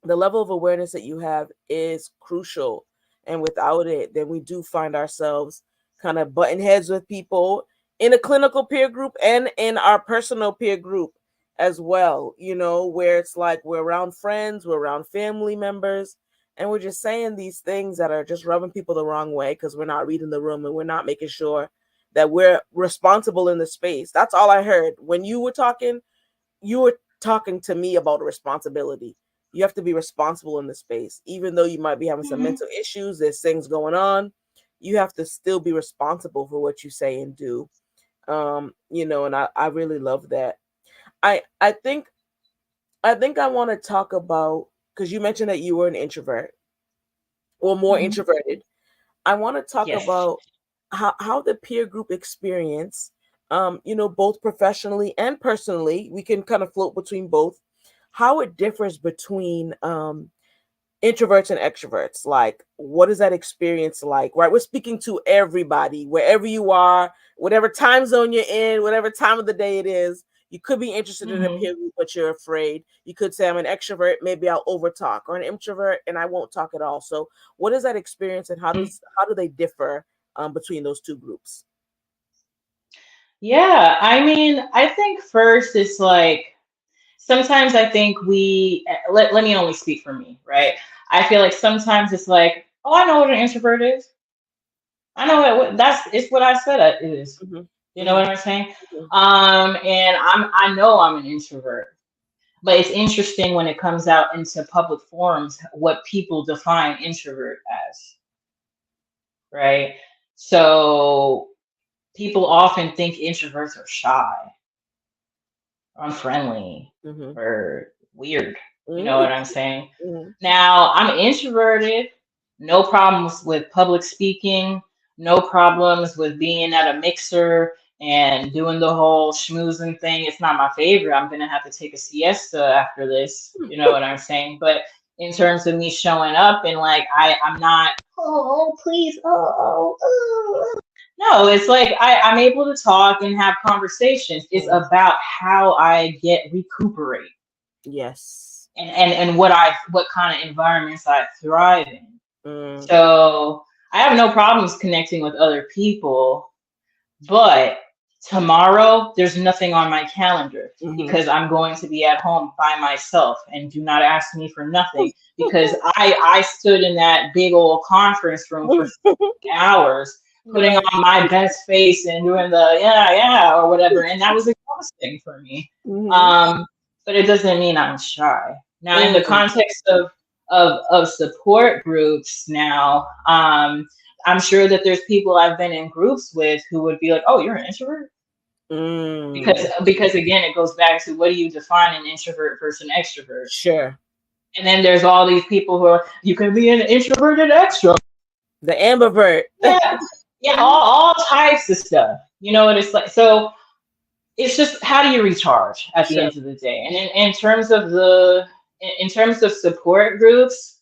The level of awareness that you have is crucial. And without it, then we do find ourselves kind of butting heads with people in a clinical peer group and in our personal peer group as well, where it's like we're around friends, we're around family members, and we're just saying these things that are just rubbing people the wrong way because we're not reading the room and we're not making sure that we're responsible in the space. That's all I heard. When you were talking to me about a responsibility. You have to be responsible in the space. Even though you might be having some Hmm. mental issues, there's things going on, you have to still be responsible for what you say and do. And I really love that. I think I want to talk about, because you mentioned that you were an introvert or more Hmm. introverted. I want to talk Yes. about how the peer group experience, both professionally and personally, we can kind of float between both, how it differs between introverts and extroverts. Like, what is that experience like? Right? We're speaking to everybody, wherever you are, whatever time zone you're in, whatever time of the day it is. You could be interested in a Hmm. peer group, but you're afraid. You could say, I'm an extrovert, maybe I'll overtalk, or an introvert and I won't talk at all. So, what is that experience, and how do they differ between those two groups? Yeah, I mean, I think first it's like sometimes I think let me only speak for me, right? I feel like sometimes it's like, oh, I know what an introvert is. I know that's it's what I said it is. Mm-hmm. You know Mm-hmm. what I'm saying? And I know I'm an introvert, but it's interesting when it comes out into public forums what people define introvert as, right? So people often think introverts are shy, unfriendly, Mm-hmm. or weird. You know Mm-hmm. what I'm saying? Mm-hmm. Now, I'm introverted, no problems with public speaking, no problems with being at a mixer and doing the whole schmoozing thing. It's not my favorite. I'm going to have to take a siesta after this. You know what I'm saying? But in terms of me showing up and like, I'm not, oh, please, no, it's like I'm able to talk and have conversations. It's Mm-hmm. about how I get recuperate Yes. and what kind of environments I thrive in. Mm-hmm. So I have no problems connecting with other people, but tomorrow there's nothing on my calendar Mm-hmm. because I'm going to be at home by myself and do not ask me for nothing because I stood in that big old conference room for hours putting Right. on my best face and doing the yeah or whatever, and that was exhausting for me. Mm-hmm. um but it doesn't mean I'm shy. Now in the Mm. context of support groups now, I'm sure that there's people I've been in groups with who would be like, oh, you're an introvert, Mm. because again it goes back to what do you define an introvert versus an extrovert. Sure. And then there's all these people who are, you can be an introverted extrovert. The ambivert. Yeah, yeah, all types of stuff. You know what it's like. So it's just how do you recharge at the Sure. end of the day? And in terms of in terms of support groups,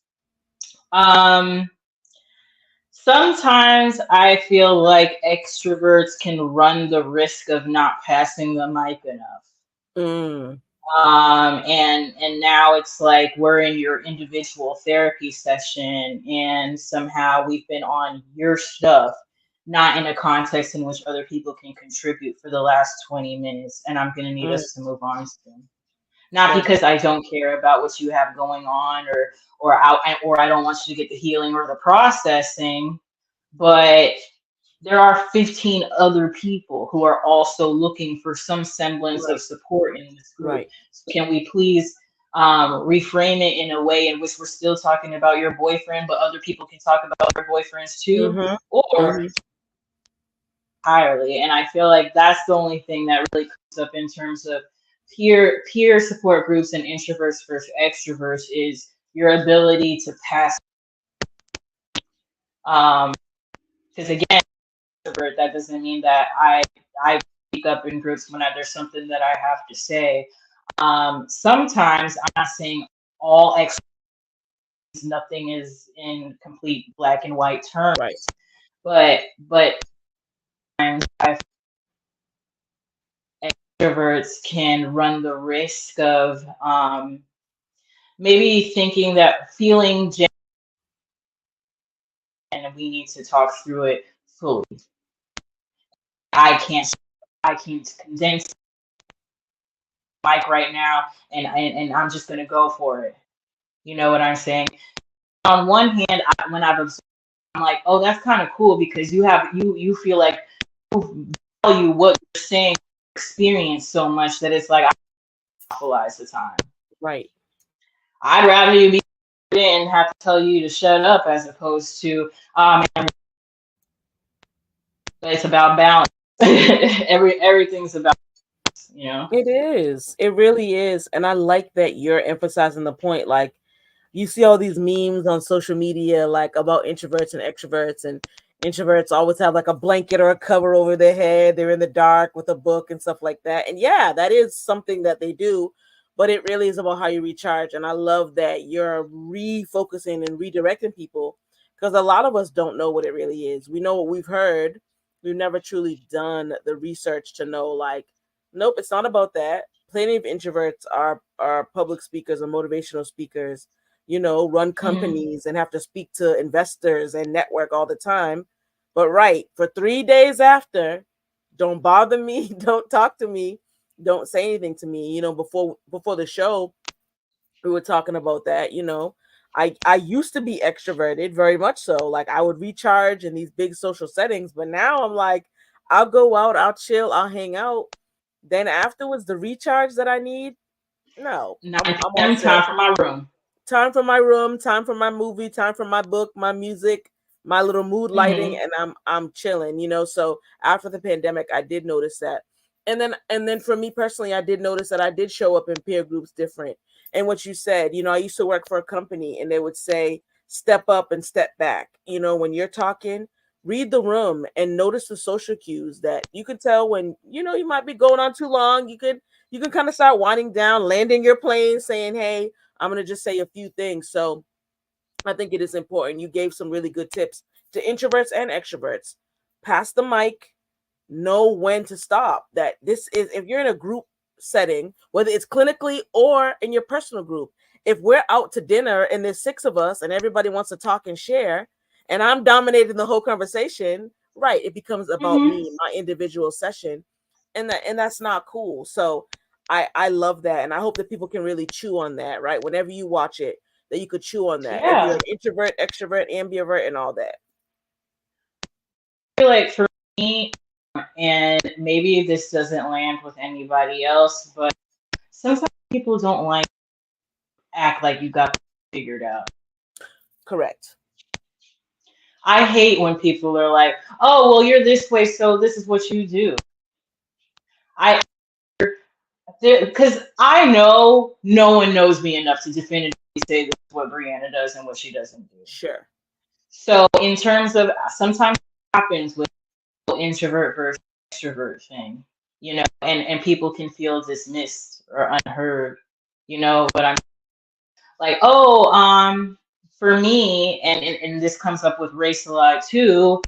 um, sometimes I feel like extroverts can run the risk of not passing the mic enough. Mm. And now it's like we're in your individual therapy session and somehow we've been on your stuff, not in a context in which other people can contribute for the last 20 minutes, and I'm going to need Mm. us to move on soon. Not Sure. because I don't care about what you have going on, or I don't want you to get the healing or the processing, but there are 15 other people who are also looking for some semblance of Right. support in this group. Right. So can we please reframe it in a way in which we're still talking about your boyfriend, but other people can talk about their boyfriends too? Mhm. Or Mhm. entirely. And I feel like that's the only thing that really comes up in terms of peer support groups and introverts versus extroverts is your ability to pass. Um, because again, introvert, that doesn't mean that I speak up in groups when there's something that I have to say. Sometimes I'm not saying all extroverts, nothing is in complete black and white terms, Right. but I extroverts can run the risk of maybe thinking that feeling and we need to talk through it fully. I can't I can't condense mic right now and I'm just gonna go for it. You know what I'm saying? On one hand, when I've observed, I'm like, oh, that's kind of cool because you feel like you value what you're saying, experience so much that it's like I monopolize the time. Right. I'd rather you be and have to tell you to shut up as opposed to it's about balance. Everything's about you know. It is. It really is. And I like that you're emphasizing the point. Like, you see all these memes on social media, like about introverts and extroverts, and introverts always have like a blanket or a cover over their head. They're in the dark with a book and stuff like that. And yeah, that is something that they do, but it really is about how you recharge. And I love that you're refocusing and redirecting people, because a lot of us don't know what it really is. We know what we've heard. We've never truly done the research to know, like, nope, it's not about that. Plenty of introverts are public speakers or motivational speakers, run Mm-hmm. companies and have to speak to investors and network all the time. But right, for 3 days after, don't bother me, don't talk to me, don't say anything to me. Before the show, we were talking about that. I used to be extroverted, very much so. Like, I would recharge in these big social settings, but now I'm like, I'll go out, I'll chill, I'll hang out. Then afterwards, the recharge that I need, no, I'm 9 all p.m. time set. for my room. Time for my room, time for my movie, time for my book, my music, my little mood lighting, Mm-hmm. and I'm chilling. So after the pandemic, I did notice that. And then for me personally, I did notice that I did show up in peer groups different. And what you said, I used to work for a company and they would say step up and step back. When you're talking, read the room and notice the social cues that you could tell when you might be going on too long. You can kind of start winding down, landing your plane, saying, "Hey, I'm going to just say a few things." So I think it is important. You gave some really good tips to introverts and extroverts. Pass the mic, know when to stop. That this is, if you're in a group setting, whether it's clinically or in your personal group, if we're out to dinner and there's six of us and everybody wants to talk and share, and I'm dominating the whole conversation, right, it becomes about Mm-hmm. me, my individual session, and that's not cool. So I love that, and I hope that people can really chew on that, right? Whenever you watch it, that you could chew on that. If you're Yeah. an introvert, extrovert, ambivert, and all that. I feel like for me, and maybe this doesn't land with anybody else, but sometimes people don't like act like you got figured out. Correct. I hate when people are like, "Oh, well, you're this way, so this is what you do." I because I know no one knows me enough to definitively say this is what Brianna does and what she doesn't do. Sure. So in terms of sometimes it happens with the introvert versus extrovert thing, and people can feel dismissed or unheard, but I'm like, oh, for me, and this comes up with race a lot too.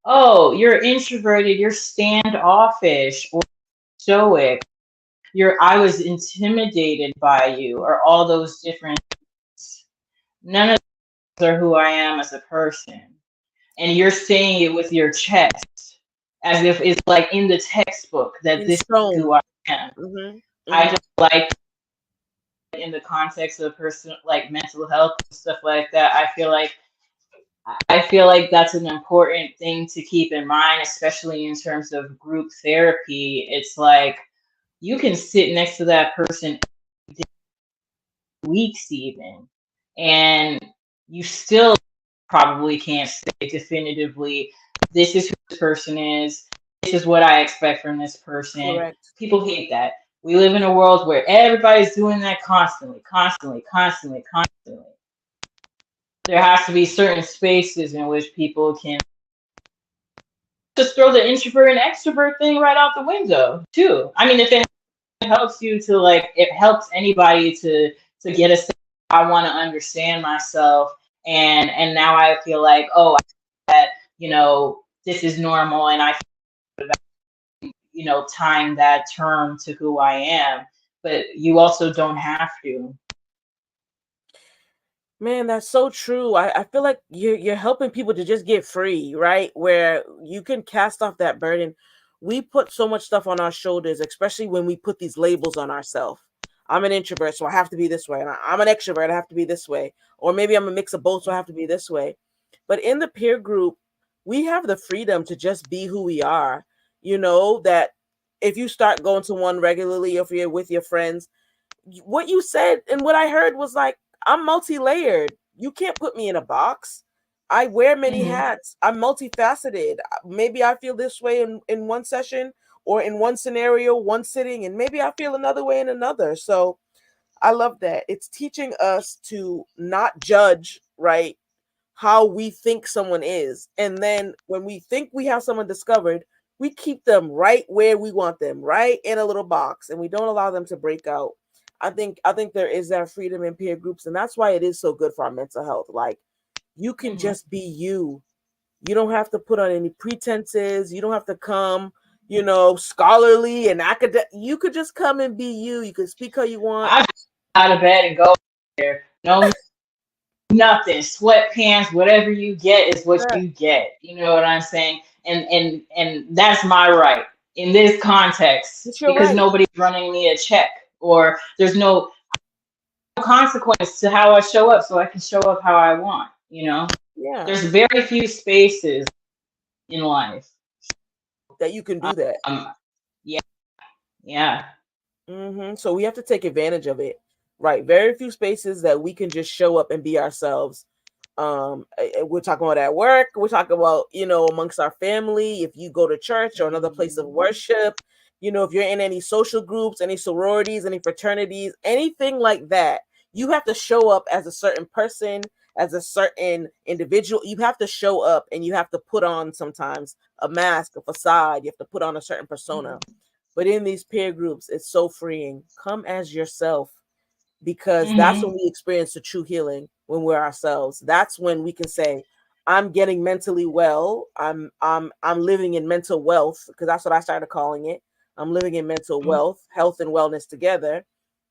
Oh, you're introverted, you're standoffish or stoic. I was intimidated by you, or all those different. None of those are who I am as a person. And you're saying it with your chest, as if it's like in the textbook that In this is who stone. I am. Mhm. I Mhm. just like in the context of person like mental health and stuff like that. I feel like I feel like that's an important thing to keep in mind, especially in terms of group therapy. It's like you can sit next to that person weeks even, and you still probably can't say definitively, this is who this person is, this is what I expect from this person. Correct. People hate that. We live in a world where everybody's doing that constantly, constantly, constantly, constantly. There has to be certain spaces in which people can just throw the introvert and extrovert thing right out the window too. I mean, if it helps you to like, it helps anybody to get a sense, I want to understand myself, and now I feel like, oh, that, you know, this is normal, and I feel that, you know, tying that term to who I am. But you also don't have to. Man, that's so true. I feel like you're helping people to just get free, right? Where you can cast off that burden. We put so much stuff on our shoulders, especially when we put these labels on ourselves. I'm an introvert, so I have to be this way. And I'm an extrovert, I have to be this way. Or maybe I'm a mix of both, so I have to be this way. But in the peer group, we have the freedom to just be who we are. You know, that if you start going to one regularly, or if you're with your friends, what you said and what I heard was like, I'm multi-layered. You can't put me in a box. I wear many Mm-hmm. hats. I'm multifaceted. Maybe I feel this way in one session or in one scenario, one sitting, and maybe I feel another way in another. So I love that. It's teaching us to not judge, right, how we think someone is. And then when we think we have someone discovered, we keep them right where we want them, right in a little box, and we don't allow them to break out. I think there is that freedom in peer groups, and that's why it is so good for our mental health. Like, you can Mm-hmm. just be you. You don't have to put on any pretenses. You don't have to come, scholarly and academic. You could just come and be you. You can speak how you want. I just out of bed and go there. No, nothing. Sweatpants, whatever you get is what Yeah, you get. You know what I'm saying? And that's my right in this context it's your because right. nobody's running me a check, or there's no consequence to how I show up, so I can show up how I want. You know, Yeah, there's very few spaces in life. that you can do that. Um, yeah, yeah. So we have to take advantage of it, right? Very few spaces that we can just show up and be ourselves. We're talking about at work. We're talking about, amongst our family. If you go to church or another place of worship, if you're in any social groups, any sororities, any fraternities, anything like that, you have to show up as a certain person, as a certain individual. You have to show up, and you have to put on sometimes a mask, a facade. You have to put on a certain persona. But in these peer groups, it's so freeing. Come as yourself, because that's Mm-hmm. when we experience the true healing, when we're ourselves. That's when we can say, I'm getting mentally well. I'm living in mental wealth, because that's what I started calling it. I'm living in mental wealth, health and wellness together,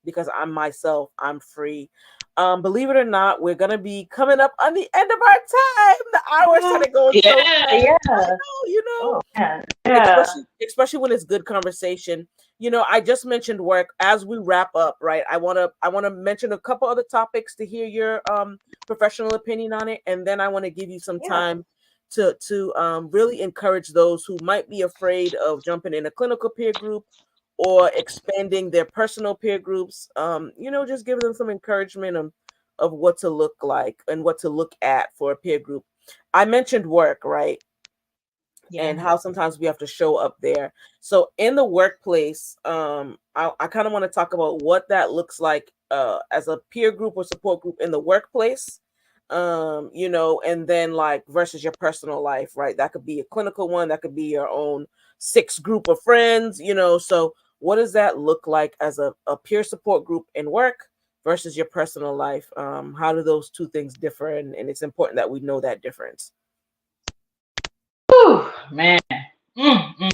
because I'm myself. I'm free. Believe it or not, we're gonna be coming up on the end of our time. The hour started going Yeah, so fast. I yeah. know. Oh man, yeah. Especially when it's good conversation. I just mentioned work. As we wrap up, right, I want to mention a couple other topics to hear your professional opinion on it, and then I want to give you some Yeah. time to really encourage those who might be afraid of jumping in a clinical peer group or expanding their personal peer groups. Just give them some encouragement of what to look like and what to look at for a peer group. I mentioned work, right? And Yeah. how sometimes we have to show up there. So in the workplace, I kind of want to talk about what that looks like as a peer group or support group in the workplace. And then like versus your personal life, right? That could be a clinical one, that could be your own six group of friends. So what does that look like as a peer support group in work versus your personal life? How do those two things differ? And it's important that we know that difference. Whew, man. Mm.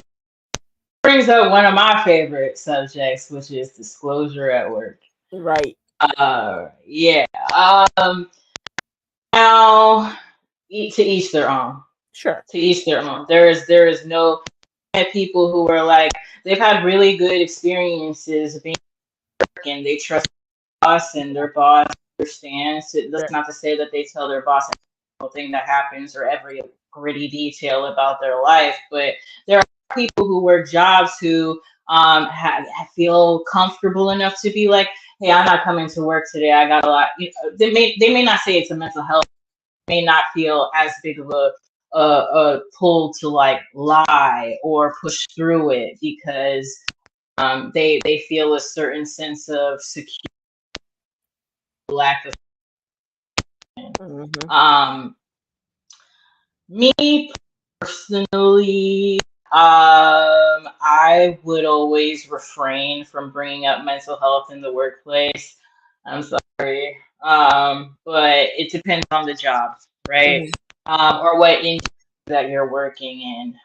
Brings up one of my favorite subjects, which is disclosure at work. Right. Yeah. Um, now, to each their own. Sure. To each their own. There is no people who are like they've had really good experiences being and they trust us and their boss understands. That's Sure. not to say that they tell their boss. thing that happens or every gritty detail about their life, but there are people who work jobs who feel comfortable enough to be like, hey, I'm not coming to work today. I got a lot. You know, they may not say it's a mental health, may not feel as big of a pull to like lie or push through it because they feel a certain sense of security, lack of. Mm-hmm. Um, Me personally, I would always refrain from bringing up mental health in the workplace. I'm sorry, but it depends on the job, right? Mm-hmm. Or what industry that you're working in.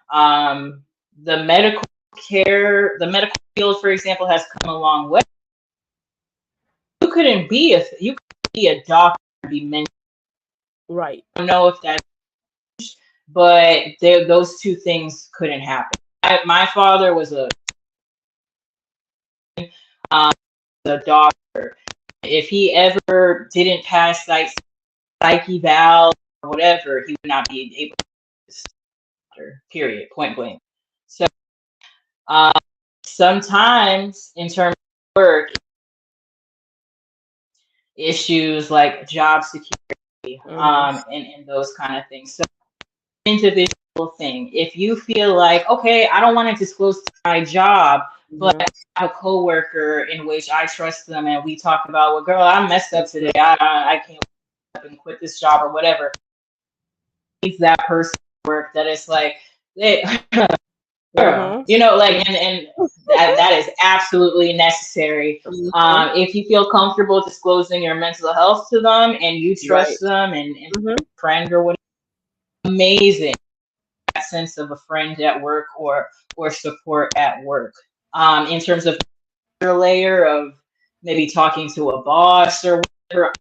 The medical the medical field, for example, has come a long way. You could be a doctor and be mental. Right. I don't know if that's, but those two things couldn't happen. My father was um, a doctor. If he ever didn't pass psych eval or whatever, he would not be able to be a doctor, period, point blank. So um, sometimes in terms of work, issues like job security Mm-hmm. and those kind of things. So individual thing. If you feel like, okay, I don't want to disclose my job, but Mm-hmm. I have a coworker in which I trust them and we talk about, well, girl, I messed up today. I can't up and quit this job or whatever. It's that person work that is like, hey, girl, Mm-hmm. like, and that is absolutely necessary. Mm-hmm. If you feel comfortable disclosing your mental health to them and you Right. trust them and Mm-hmm. friend or whatever, amazing. That sense of a friend at work or support at work. In terms of the layer of maybe talking to a boss or whatever,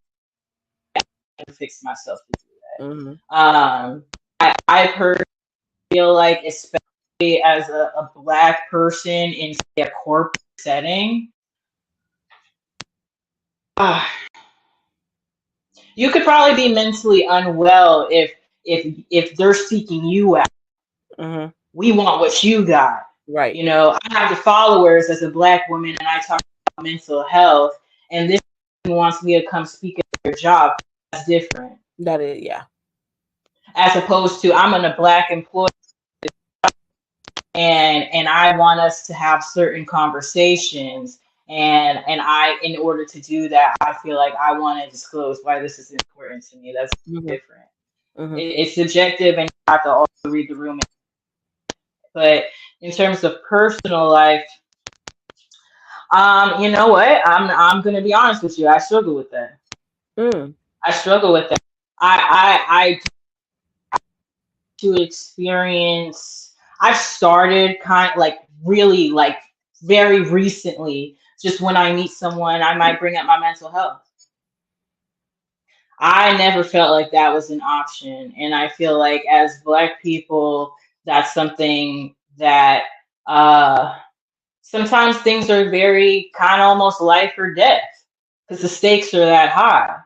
I can fix myself to do Mm-hmm. that. I personally feel like, especially as a black person in say, a corporate setting, uh, you could probably be mentally unwell if they're seeking you out. Mm-hmm. We want what you got. Right. I have the followers as a black woman, and I talk about mental health, and this person wants me to come speak at their job. That's different, That is, yeah. as opposed to I'm in a black employee, and I want us to have certain conversations, and in order to do that, I feel like I want to disclose why this is important to me. That's Mm-hmm. different. Mm-hmm. It's subjective, and you have to also read the room. But in terms of personal life, you know what? I'm gonna be honest with you. I struggle with that. Mm. I struggle with that. I to experience. I've started kind like really like very recently. Just when I meet someone, I might bring up my mental health. I never felt like that was an option, and I feel like as Black people, that's something that uh, sometimes things are very kind of almost life or death because the stakes are that high.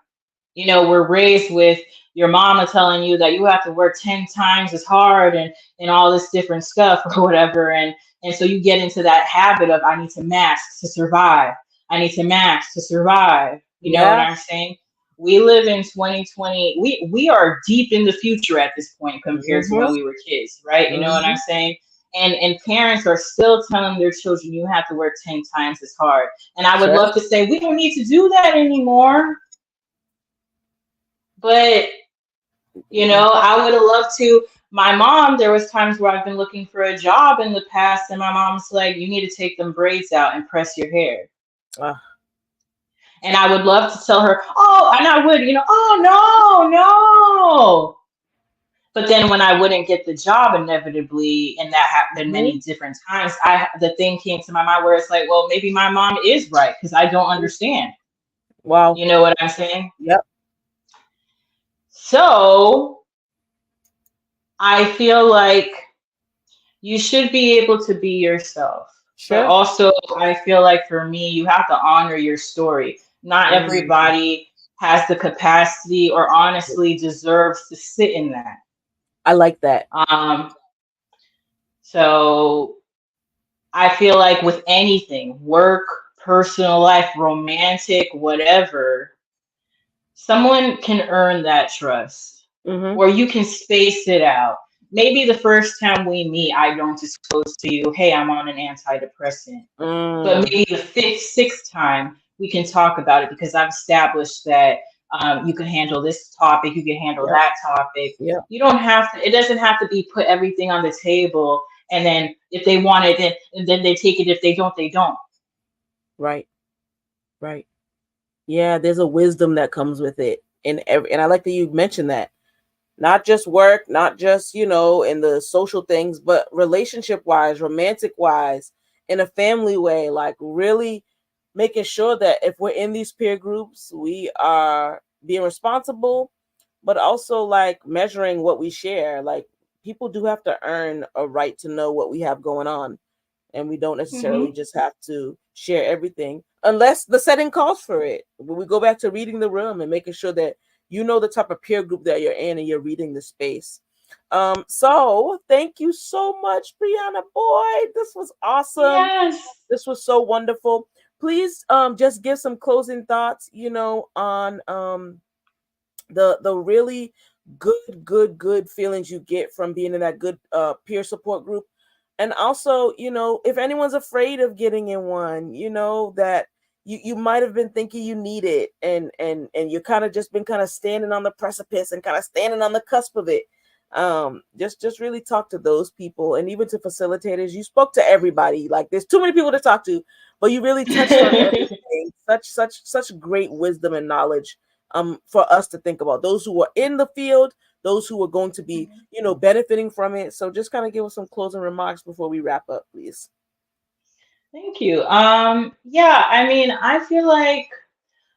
We're raised with your mama telling you that you have to work 10 times as hard and all this different stuff or whatever. And so you get into that habit of, I need to mask to survive. I need to mask to survive. You know what Yeah. I'm saying? We live in 2020. We are deep in the future at this point compared to Mm-hmm. when we were kids, right? You know what I'm Mm-hmm. saying? And parents are still telling their children you have to work 10 times as hard. And I would Sure. love to say we don't need to do that anymore. But I would have loved to. My mom, there was times where I've been looking for a job in the past, and my mom's like, "You need to take them braids out and press your hair." Uh, And I would love to tell her, "Oh," and I would, "Oh no." But then when I wouldn't get the job, inevitably, and that happened mhm. many different times, the thing came to my mind where it's like, well, maybe my mom is right because I don't understand. Wow. You know what I'm saying? Yep. So I feel like you should be able to be yourself. But Sure. also, I feel like for me, you have to honor your story. Not Mm-hmm. everybody has the capacity or honestly deserves to sit in that. I like that. Um, so I feel like with anything, work, personal life, romantic, whatever, someone can earn that trust, Mm-hmm. or you can space it out. Maybe the first time we meet, I don't disclose to you, hey, I'm on an antidepressant. But Mm. maybe the fifth, sixth time, we can talk about it because I've established that you can handle this topic, you can handle Yep. that topic. Yep. You don't have to, it doesn't have to be put everything on the table. And then if they want it, then they take it. If they don't, they don't. Right. Right. Yeah, there's a wisdom that comes with it. And I like that you mentioned that. Not just work, not just, in the social things, but relationship wise, romantic wise, in a family way, like really making sure that if we're in these peer groups, we are being responsible, but also like measuring what we share. Like people do have to earn a right to know what we have going on, and we don't necessarily Hmm. just have to share everything unless the setting calls for it. But we go back to reading the room and making sure that you know the type of peer group that you're in and you're reading the space. So thank you so much, Briana Boyd. This was awesome. Yes. This was so wonderful. Please just give some closing thoughts, on the really good feelings you get from being in that good peer support group. And also, if anyone's afraid of getting in one, that you might have been thinking you need it, and you kind of just been kind of standing on the precipice and kind of standing on the cusp of it. Just really talk to those people, and even to facilitators. You spoke to everybody. Like there's too many people to talk to, but you really touched on everything. Such great wisdom and knowledge for us to think about, those who are in the field, those who are going to be, benefiting from it. So just kind of give us some closing remarks before we wrap up, please. Thank you. Yeah, I mean, I feel like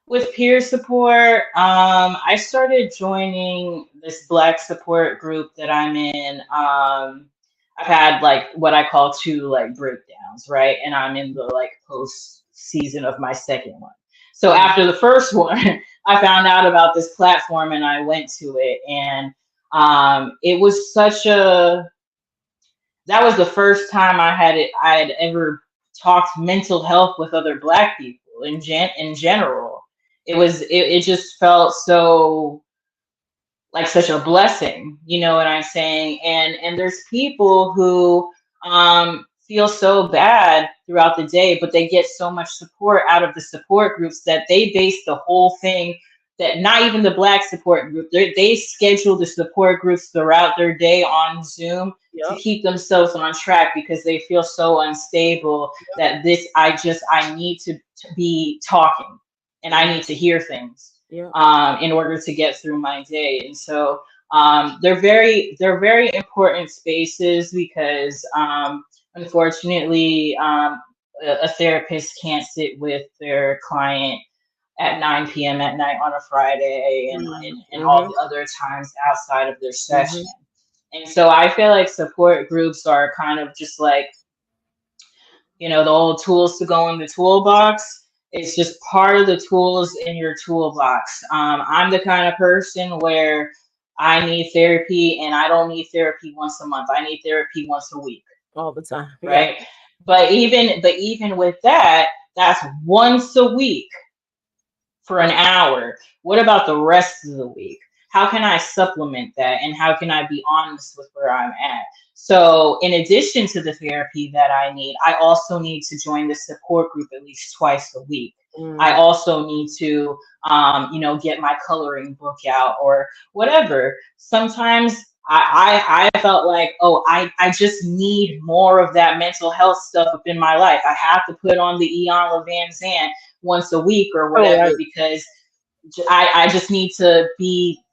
with peer support, I started joining this Black support group that I'm in. I've had like what I call two like breakdowns, right? And I'm in the like post season of my second one. So Mm. after the first one, I found out about this platform and I went to it, and it was such a that was the first time I had ever talked mental health with other Black people in general. It just felt so like such a blessing, you know what I'm saying? And there's people who feel so bad throughout the day, but they get so much support out of the support groups that they base the whole thing, that not even the Black support group, they schedule the support groups throughout their day on Zoom to Yep. keep themselves on track because they feel so unstable that this I need to be talking and I Mm. need to hear things Yep. in order to get through my day. And so they're very important spaces because unfortunately a therapist can't sit with their client at 9 p.m. at night on a Friday and all Mm-hmm. the other times outside of their Mm-hmm. session. And so I feel like support groups are kind of just like, you know, the old tools to go in the toolbox. It's just part of the tools in your toolbox. I'm the kind of person where I need therapy and I don't need therapy once a month. I need therapy once a week, All the time. Yeah. right? But even with that, that's once a week for an hour. What about the rest of the week? How can I supplement that? And how can I be honest with where I'm at? So, in addition to the therapy that I need, I also need to join the support group at least twice a week. I Mm. also need to, get my coloring book out or whatever. Sometimes I felt like, oh, I just need more of that mental health stuff up in my life. I have to put on the Eon Levan Zan once a week or Oh, whatever right. because I just need to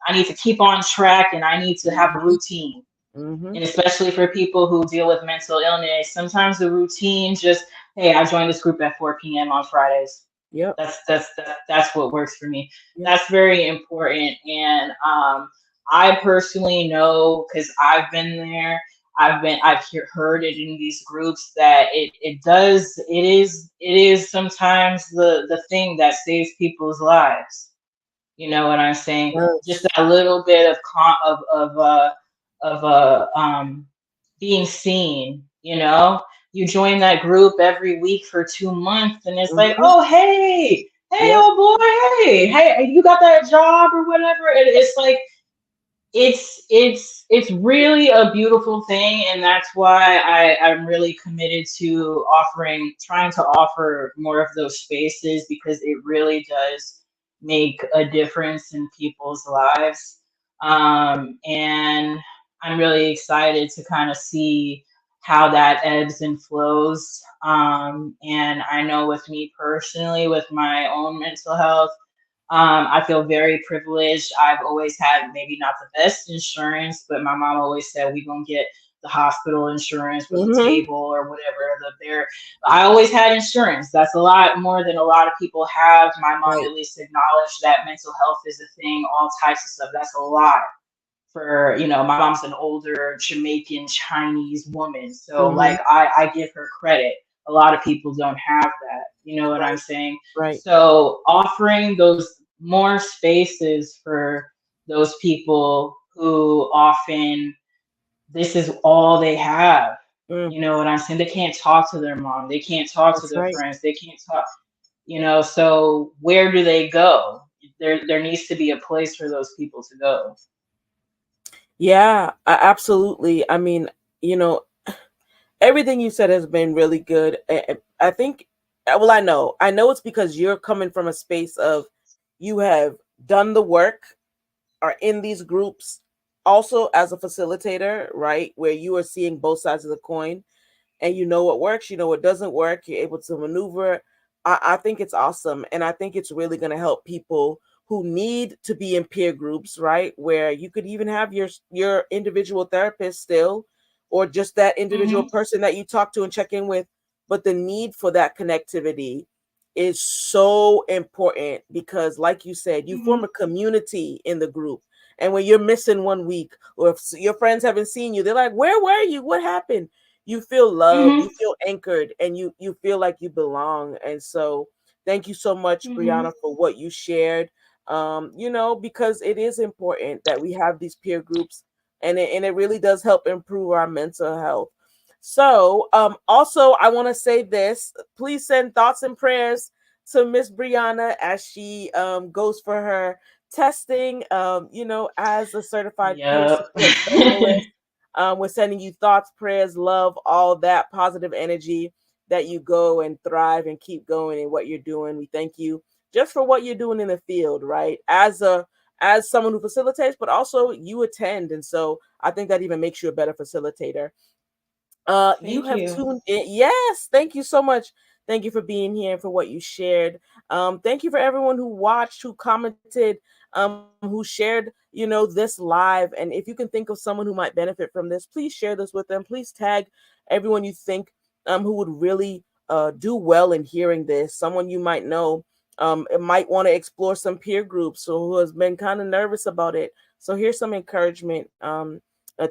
I need to keep on track and I need to have a Mm-hmm. routine. Mm-hmm. And especially for people who deal with mental illness, sometimes the routine just, hey, I joined this group at 4 p.m. on Fridays. Yep. That's what works for me. Yep. That's very important. And I personally know because I've been there. Heard it in these groups that it is sometimes the thing that saves people's lives. You know what I'm saying? Just Yes. that little bit of of being seen. You know, you join that group every week for 2 months, and it's like, Hmm. oh hey, Yep. old boy, hey, you got that job or whatever. It's like it's really a beautiful thing, and that's why I'm really committed to trying to offer more of those spaces, because it really does make a difference in people's lives. And I'm really excited to kind of see how that ebbs and flows. And I know with me personally, with my own mental health, I feel very privileged. I've always had maybe not the best insurance, but my mom always said we gonna get the hospital insurance with the Hmm. table or whatever. I always had insurance. That's a lot more than a lot of people have. My mom Right. at least acknowledged that mental health is a thing, all types of stuff. That's a lot for, my mom's an older Jamaican Chinese woman, so Hmm. like I give her credit. A lot of people don't have that, you know what I'm Right. saying? Right. So offering those more spaces for those people who often this is all they have, Mm. you know what I'm saying? They can't talk to their mom, they can't talk to That's their right. friends, they can't talk, so where do they go? There needs to be a place for those people to go. Yeah, absolutely. I mean, you know, everything you said has been really good. I think, well, I know it's because you're coming from a space of you have done the work, are in these groups, also as a facilitator, right? Where you are seeing both sides of the coin, and you know what works, you know what doesn't work, you're able to maneuver. I think it's awesome. And I think it's really going to help people who need to be in peer groups, right? Where you could even have your individual therapist still, or just that individual Hmm. person that you talk to and check in with. But the need for that connectivity is so important because, like you said, you form Hmm. a community in the group. And when you're missing 1 week, or if your friends haven't seen you, they're like, "Where were you? What happened?" You feel loved, you Hmm. feel anchored, and you feel like you belong. And so thank you so much, Hmm. Briana, for what you shared. Because it is important that we have these peer groups, and it really does help improve our mental health. So also I want to say this: please send thoughts and prayers to Miss Briana as she goes for her testing, as a certified peer Yep. support specialist. We're sending you thoughts, prayers, love, all that positive energy, that you go and thrive and keep going in what you're doing. We thank you just for what you're doing in the field, right? As someone who facilitates, but also you attend. And so I think that even makes you a better facilitator. You Thank have you. tuned in. Yes, thank you so much. Thank you for being here and for what you shared. Thank you for everyone who watched, who commented, who shared, this live. And if you can think of someone who might benefit from this, please share this with them. Please tag everyone you think who would really do well in hearing this. Someone you might know might want to explore some peer groups, or who has been kind of nervous about it. So here's some encouragement.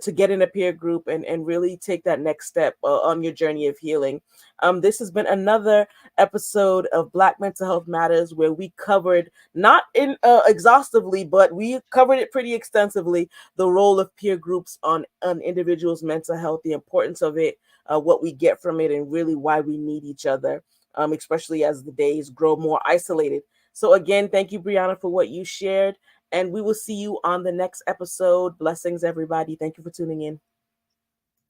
To get in a peer group and really take that next step on your journey of healing. This has been another episode of Black Mental Health Matters, where we covered, not in exhaustively, but we covered it pretty extensively, the role of peer groups on individuals' mental health, the importance of it, what we get from it, and really why we need each other, especially as the days grow more isolated. So again, thank you, Briana, for what you shared. And we will see you on the next episode. Blessings, everybody. Thank you for tuning in.